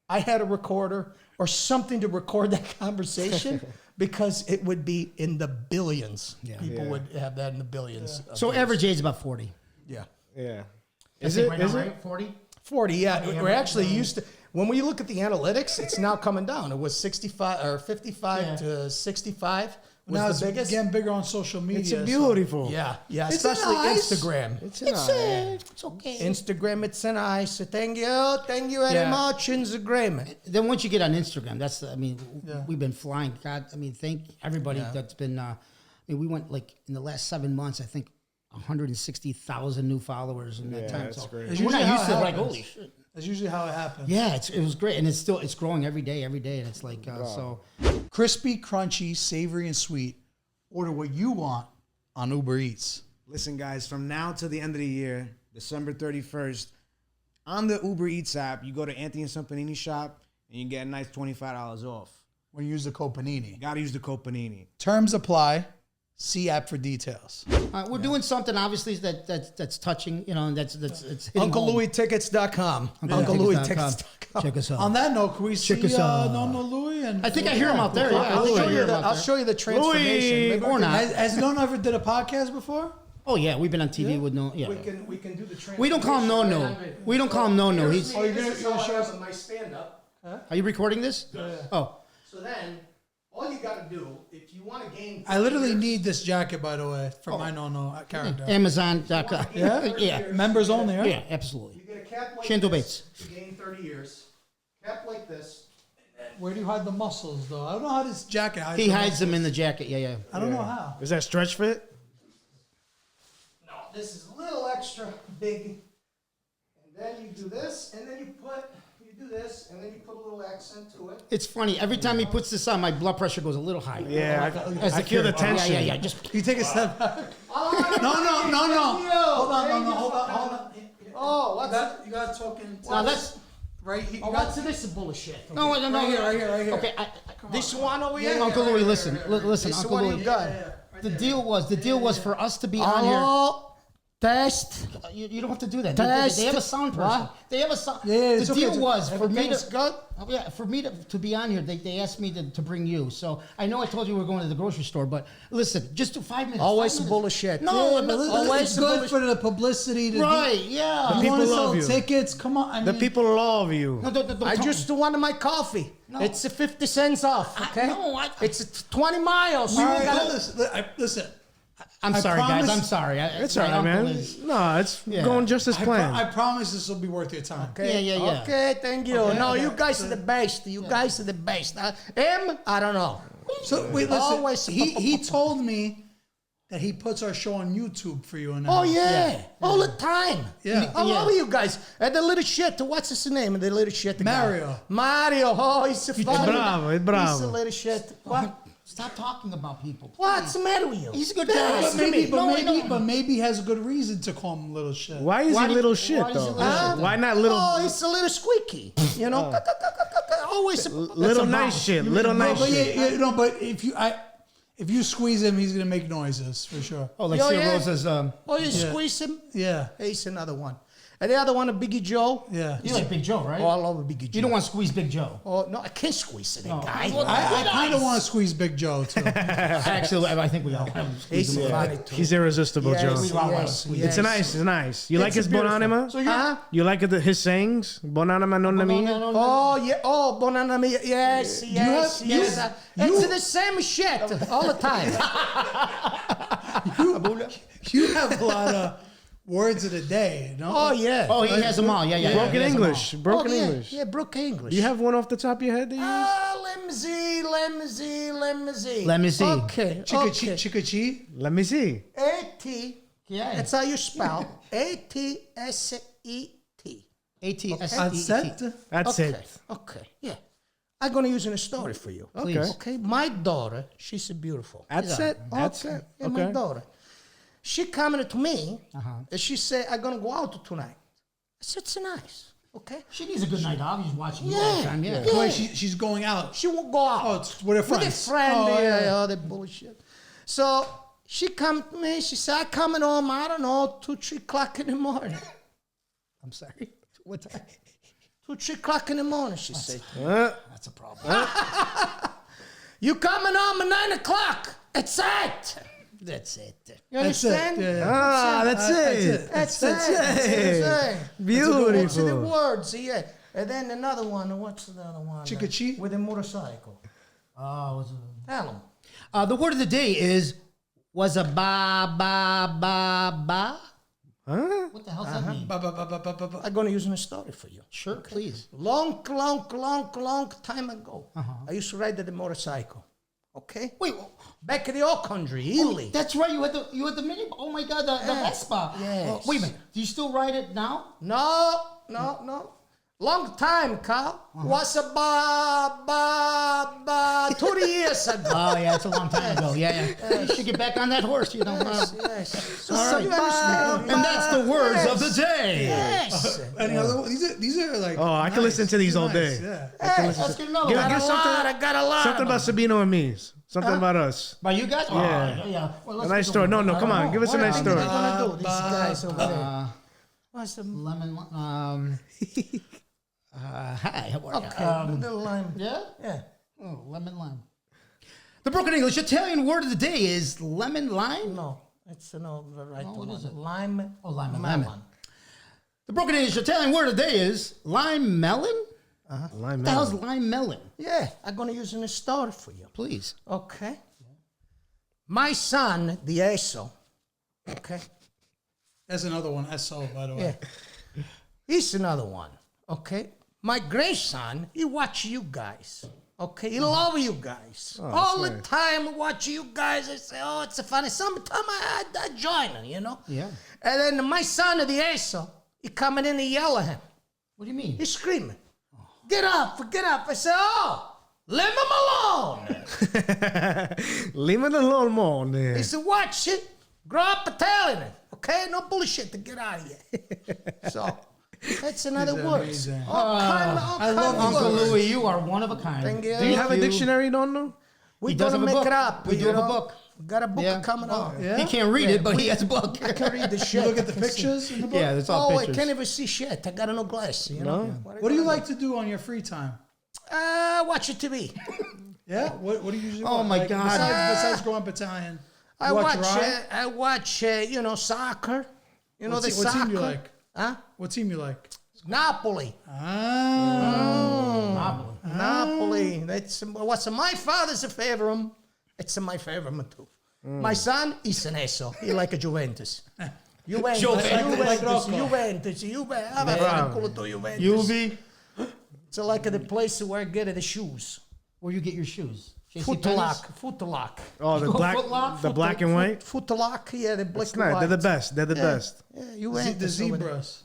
I had a recorder or something to record that conversation because it would be in the billions. People would have that in the billions. So average age is about 40. Yeah. Yeah. Is it right now, right? 40? 40, yeah. We're actually used to, when we look at the analytics, it's now coming down. It was 65 or 55 to 65 was Now the it's biggest. getting bigger on social media. It's beautiful. Yeah, Is it especially nice? Instagram. It's okay. Instagram, it's nice. Thank you very much, Instagram. Then once you get on Instagram, that's we've been flying. God, thank everybody that's been. We went like in the last 7 months, I think 160,000 new followers in that time. That's so great. It's we're usually not how used it to it, like happens. holy shit. That's usually how it happens. Yeah, it was great, and it's growing every day, and it's like so. Crispy, crunchy, savory, and sweet. Order what you want on Uber Eats. Listen, guys, from now to the end of the year, December 31st, on the Uber Eats app, you go to Anthony and Sampanini shop, and you get a nice $25 off. When you use the code Panini. You got to use the code Panini. Terms apply. See app for details. We're doing something obviously that's touching, and that's it's hitting home. UncleLouieTickets.com. UncleLouieTickets.com. UncleLouieTickets.com. Check us out. On that note, can we see Check us out. Nonno Louie? And I think I hear him out there. Yeah, I'll show you the transformation. Louie, Maybe or we can- not. Has Nonno ever did a podcast before? Oh yeah, we've been on TV with no. Yeah, We can do the transformation. we don't call him Nonno. We don't call him Nonno. He's. Oh, you're gonna show us? my stand-up. Are you recording this? Oh, So then, all you got to do, if you want to gain... I literally need this jacket, by the way, for my Nonno character. Amazon.com. Yeah? yeah, Members only, right? yeah, absolutely. You get a cap like Shinto this Bates. to gain 30 years. Cap like this. Where do you hide the muscles, though? I don't know how this jacket hides. He the hides muscles. them in the jacket. Yeah. I don't know how. Is that stretch fit? No, this is a little extra big. And then you do this, and then you do this, and then you put a little accent to it. It's funny. Every time he puts this on, my blood pressure goes a little higher. Yeah, As I feel the character. tension. Yeah. Just You take a step back. No. Hold on. Oh, what's that? You got talking. now that's. Right here. Oh, what's this bullshit? No. Right here. Okay, This one over here? Uncle Louie, listen, This Uncle one Louie. you got. The deal was for us to be on here. Oh, test. You don't have to do that. Test. They have a sound person. What? They have a sound. Yeah, the it's okay. deal was for me Everything's to good? for me to be on here. They asked me to bring you. So I know I told you we were going to the grocery store, but listen, just do 5 minutes. Always 5 minutes. bullshit. No, Yeah, but listen, Always it's good for the publicity. To right? Yeah. You People want to sell love you. tickets? Come on. I The mean, people love you. No, don't I tell just me. wanted my coffee. No. It's 50 cents off, okay? no, it's 20 miles. All right, listen. I'm I sorry, promise- guys. I'm sorry. It's my all right, uncle man. is- No, it's Yeah. going just as planned. I promise this will be worth your time. Okay. Yeah. Okay, thank you. No, you guys are the best. You guys are the best. Him, I don't know. So wait, listen. Always- He told me that he puts our show on YouTube for you and Oh, yeah. All the time. Yeah. I love Yeah. you guys. And the little shit, what's his name? The little shit. the guy. Mario. Mario. Oh, he's a funny. bravo, he's bravo. He's a little shit. What? Stop talking about people. What's the matter with you? He's a good Yeah, guy. listen to me. But maybe he has a good reason to call him little shit. Why is Why he do- little shit, why is he though? little shit, then? Why not little Oh, he's a little squeaky. You know? Always. little nice shit? Little No, nice but shit. but if you squeeze him, he's gonna make noises for sure. Oh, like Yo, Sia yeah. Rosa's. Oh, you squeeze him? Yeah, He's another one. And the other one, a Biggie Joe. yeah. You like Big Joe, right? Oh, I love a Biggie Joe. You don't want to squeeze Big Joe. Oh, no, I can't squeeze it, guy. I kind of want to squeeze Big Joe too. Actually, I think we all have to squeeze He's him. funny, too. He's irresistible, Joe. we all want to squeeze. It's nice. It's nice. You like his Buonanima? Huh? You like his sayings? Buonanima Nonna Mia? Oh, yeah. Oh, Buonanima Nonna Mia. Yes, yes. It's the same shit all the time. You have a lot of words of the day, you know? Oh, yeah. Oh, he has them all. Yeah. Broken he has them English. all. Broken Oh, yeah. English. Yeah, broken English. Do you have one off the top of your head that you use? Let me see. Let me see. Okay. Chicka-chee? Let me see. A-T. Yeah. That's how you spell. A-T-S-E-T. A-T-S-E-T. That's Okay. it. Okay. Yeah. I'm going to use a story for you. Okay. Okay. My daughter, she's beautiful. That's it. That's Okay. it. Yeah, my Okay. daughter. She coming to me and she said, I'm going to go out tonight. I said, it's nice. Okay. She needs a good night off. He's watching you all the time. Yeah. Yeah. Wait, she's going out. She won't go out. Oh, it's with her friends. With a friend, Oh, yeah, all that bullshit. So she come to me, she said, I'm coming home, I don't know, 2, 3 o'clock in the morning. I'm sorry. What time? 2, 3 o'clock in the morning, she said. That's a problem. You coming home at 9 o'clock. It's it. That's it. You understand? That's it. That's it. Beautiful. What's the words? Yeah. And then another one. What's the other one? Chicachi? With a motorcycle. Oh, Tell them. the word of the day is was a ba ba ba ba. Huh? What the hell does that mean? I'm going to use a story for you. Sure, please. Long time ago, I used to ride the motorcycle. Okay? Wait, Back in the old country, Ely. that's right. You had the mini. Oh my God, the Vespa. Yes. Wait a minute. Do you still ride it now? No. Long time, Carl. Was about 20 years ago. Oh yeah, it's a long time ago. Yeah. You should get back on that horse. You know. Yes. All right. You understand? And that's the words of the day. Yes. Any other one? These are like. Oh, I can listen to these all day. Yeah. Let's get another one. I got a lot. Something about Sabino and me. Something about us. By you guys? Yeah. Oh, yeah. Well, A nice story. No, come on. Give us a nice story. What are they gonna do? These guys over there. What's the Lemon. Hi. How are you? okay? The lime. Yeah. Yeah. Oh, lemon lime. The broken English Italian word of the day is lemon lime. No, it's no the right what one. is it? Lime. Oh, lime and melon. lemon. The broken English Italian word of the day is lime melon. Lime What the hell's melon. lime melon? Yeah, I'm gonna use a story for you. Please. Okay. My son, the Eso. Okay. That's another one. SO, by the way. Yeah. He's another one. Okay. My grandson, he watch you guys. Okay. He love you guys. All the time watch you guys. I say, oh, it's a funny. Sometimes I join him, you know? Yeah. And then my son, the Eso, he coming in and yell at him. What do you mean? He's screaming. Get up. I said, oh, leave him alone. Leave it alone, man. He said, watch it. Grow up Italian. Okay? No bullshit to get out of here. So, that's another word. amazing. I love Uncle Louie, you are one of a kind. Thank you. Do you have a dictionary, Nonno? We He does gonna have a make book. it up. We do you have a know? book. Got a book Yeah. coming out. Yeah? He can't read it, but he has a book. I can read the shit. You look at the I can see. pictures in the book? Yeah, it's all Oh, pictures. I can't even see shit. I got no glass. You know? What do you like to do on your free time? Watch it TV. Yeah? What do you usually Oh, watch? my God. Besides growing up Italian. I you watch. Rai? I watch. Soccer. You know What the te- what soccer. team you like? Huh? What team you like? Napoli. Napoli. That's what's my father's a favorite. It's my favorite too. My son is an Eso. He like a Juventus. Juventus. Juventus. Juve. It's like the place where I get the shoes. Where you get your shoes? JC Footlock. Oh, the black, Footlock? the black and white. Footlock. Yeah, the black It's and nice. white. They're the best. They're the best. Yeah, The Juventus. over there. zebras.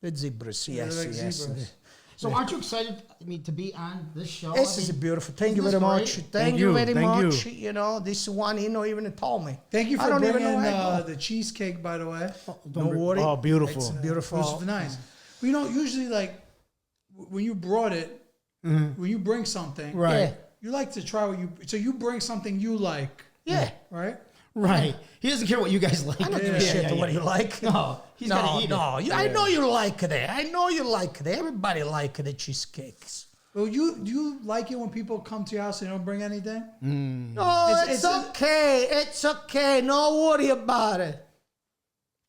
The zebras. Yeah, Yes, they're like yes. zebras. So aren't you excited to be on this show? This is beautiful. Thank you isn't very this much. great? Thank you very Thank you. much. You know, this one, even told me. Thank you I for don't even bringing know where I go. the cheesecake, by the way. Don't worry. Oh, beautiful. It's It beautiful. was nice. We don't usually like when you brought it. When you bring something, Right. Yeah. you like to try what you. So you bring something you like, Yeah. right? Right. He doesn't care what you guys like. I don't give a shit to what you like. No, he's gonna eat it. I know you like it. I know you like it. Everybody like the cheesecakes. Well, do you like it when people come to your house and they don't bring anything? No, it's okay. It's okay. No worry about it.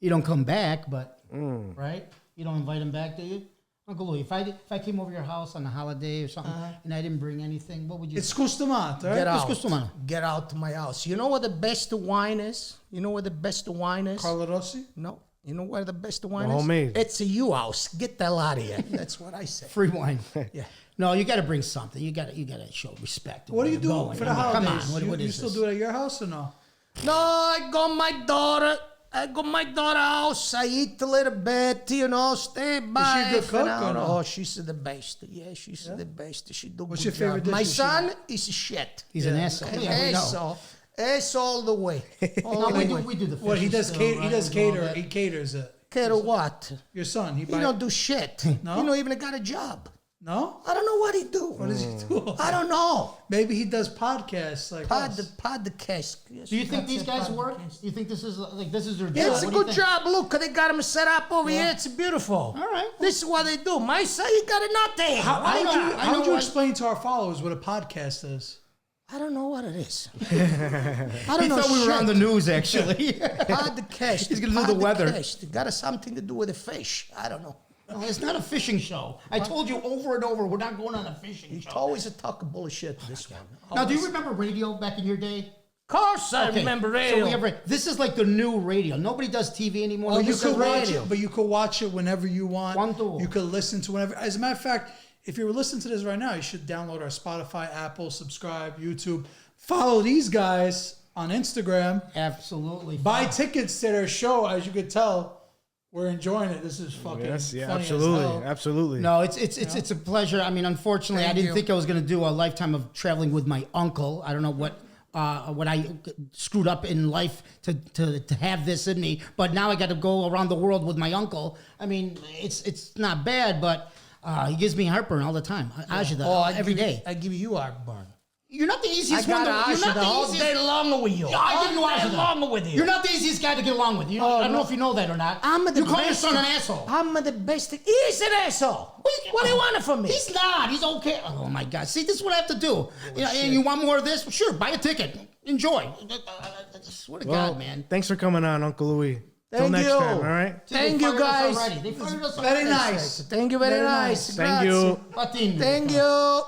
You don't come back, but right? You don't invite him back, do you? Uncle Louie, if I came over your house on a holiday or something and I didn't bring anything, what would you? It's customato, right? Get out. customano. Get out to my house. You know what the best wine is? You know what the best wine is? Carlo Rossi. No. You know where the best wine Homemade. is? It's a you house. Get the hell out of here. That's what I say. Free wine. Yeah. No, you got to bring something. You got to show respect. to What do where you do you're going. for the I mean, holidays? Come on, what you is still this? do it at your house or no? No, I go my daughter. House. I eat a little bit, stay by. good cook or no? Oh, she's the best. Yeah, she's the best. She do What's good your favorite job. dish My that she son is shit. He's an asshole. Yeah, we know. Asshole. Ass all the way. All No, the we way. do the What he fishes does? still, He right? does We do all cater. that. He caters it. Care what? Your son. He He don't do shit. No? He don't even got a job. No? I don't know what he do. What does he do? I don't know. Maybe he does podcasts like us. Podcast. Do you think these guys work? Do you think this is their job? Yeah, it's a What do you good think? job. Look, they got him set up over here. It's beautiful. All right. This is what they do. My son, you got a nut there. How would you explain to our followers what a podcast is? I don't know what it is. I He don't know. thought we were on the news, actually. Podcast. He's gonna do the weather. It got something to do with the fish. I don't know. No, it's not a fishing show. I told you over and over, we're not going on a fishing It's show. always a talk of bullshit. This one. Now, do you remember radio back in your day? Of course, I remember radio. So we have this is like the new radio. Nobody does TV anymore. Oh, you This is could watch radio. it, but you could watch it whenever you want. Quando? You could listen to whenever. As a matter of fact, if you're listening to this right now, you should download our Spotify, Apple, subscribe, YouTube. Follow these guys on Instagram. Absolutely. Buy tickets to their show. As you could tell, we're enjoying it. This is fucking Yes, yeah, funny absolutely, as hell. absolutely. No, it's a pleasure. I mean, unfortunately, I didn't think I was going to do a lifetime of traveling with my uncle. I don't know what I screwed up in life to have this in me, but now I got to go around the world with my uncle. I mean, it's not bad, but he gives me heartburn all the time. Every day. I give you heartburn. You're not the easiest I one. got You're not the all easiest. day long with you. Yeah, I didn't watch all day long with you. You're not the easiest guy to get along with. I don't know if you know that or not. I'm the you call your best- son an asshole. I'm the best. He's an asshole. What do you want from me? He's not. He's okay. Oh my God! See, this is what I have to do. And you want more of this? Sure, buy a ticket. Enjoy. I swear to God, man. Thanks for coming on, Uncle Louie. Till Thank next you. time, all right? See, Thank they you, fired us guys. already. They fired us Very already. nice. Thank you very nice. Thank you. Latino. Thank you.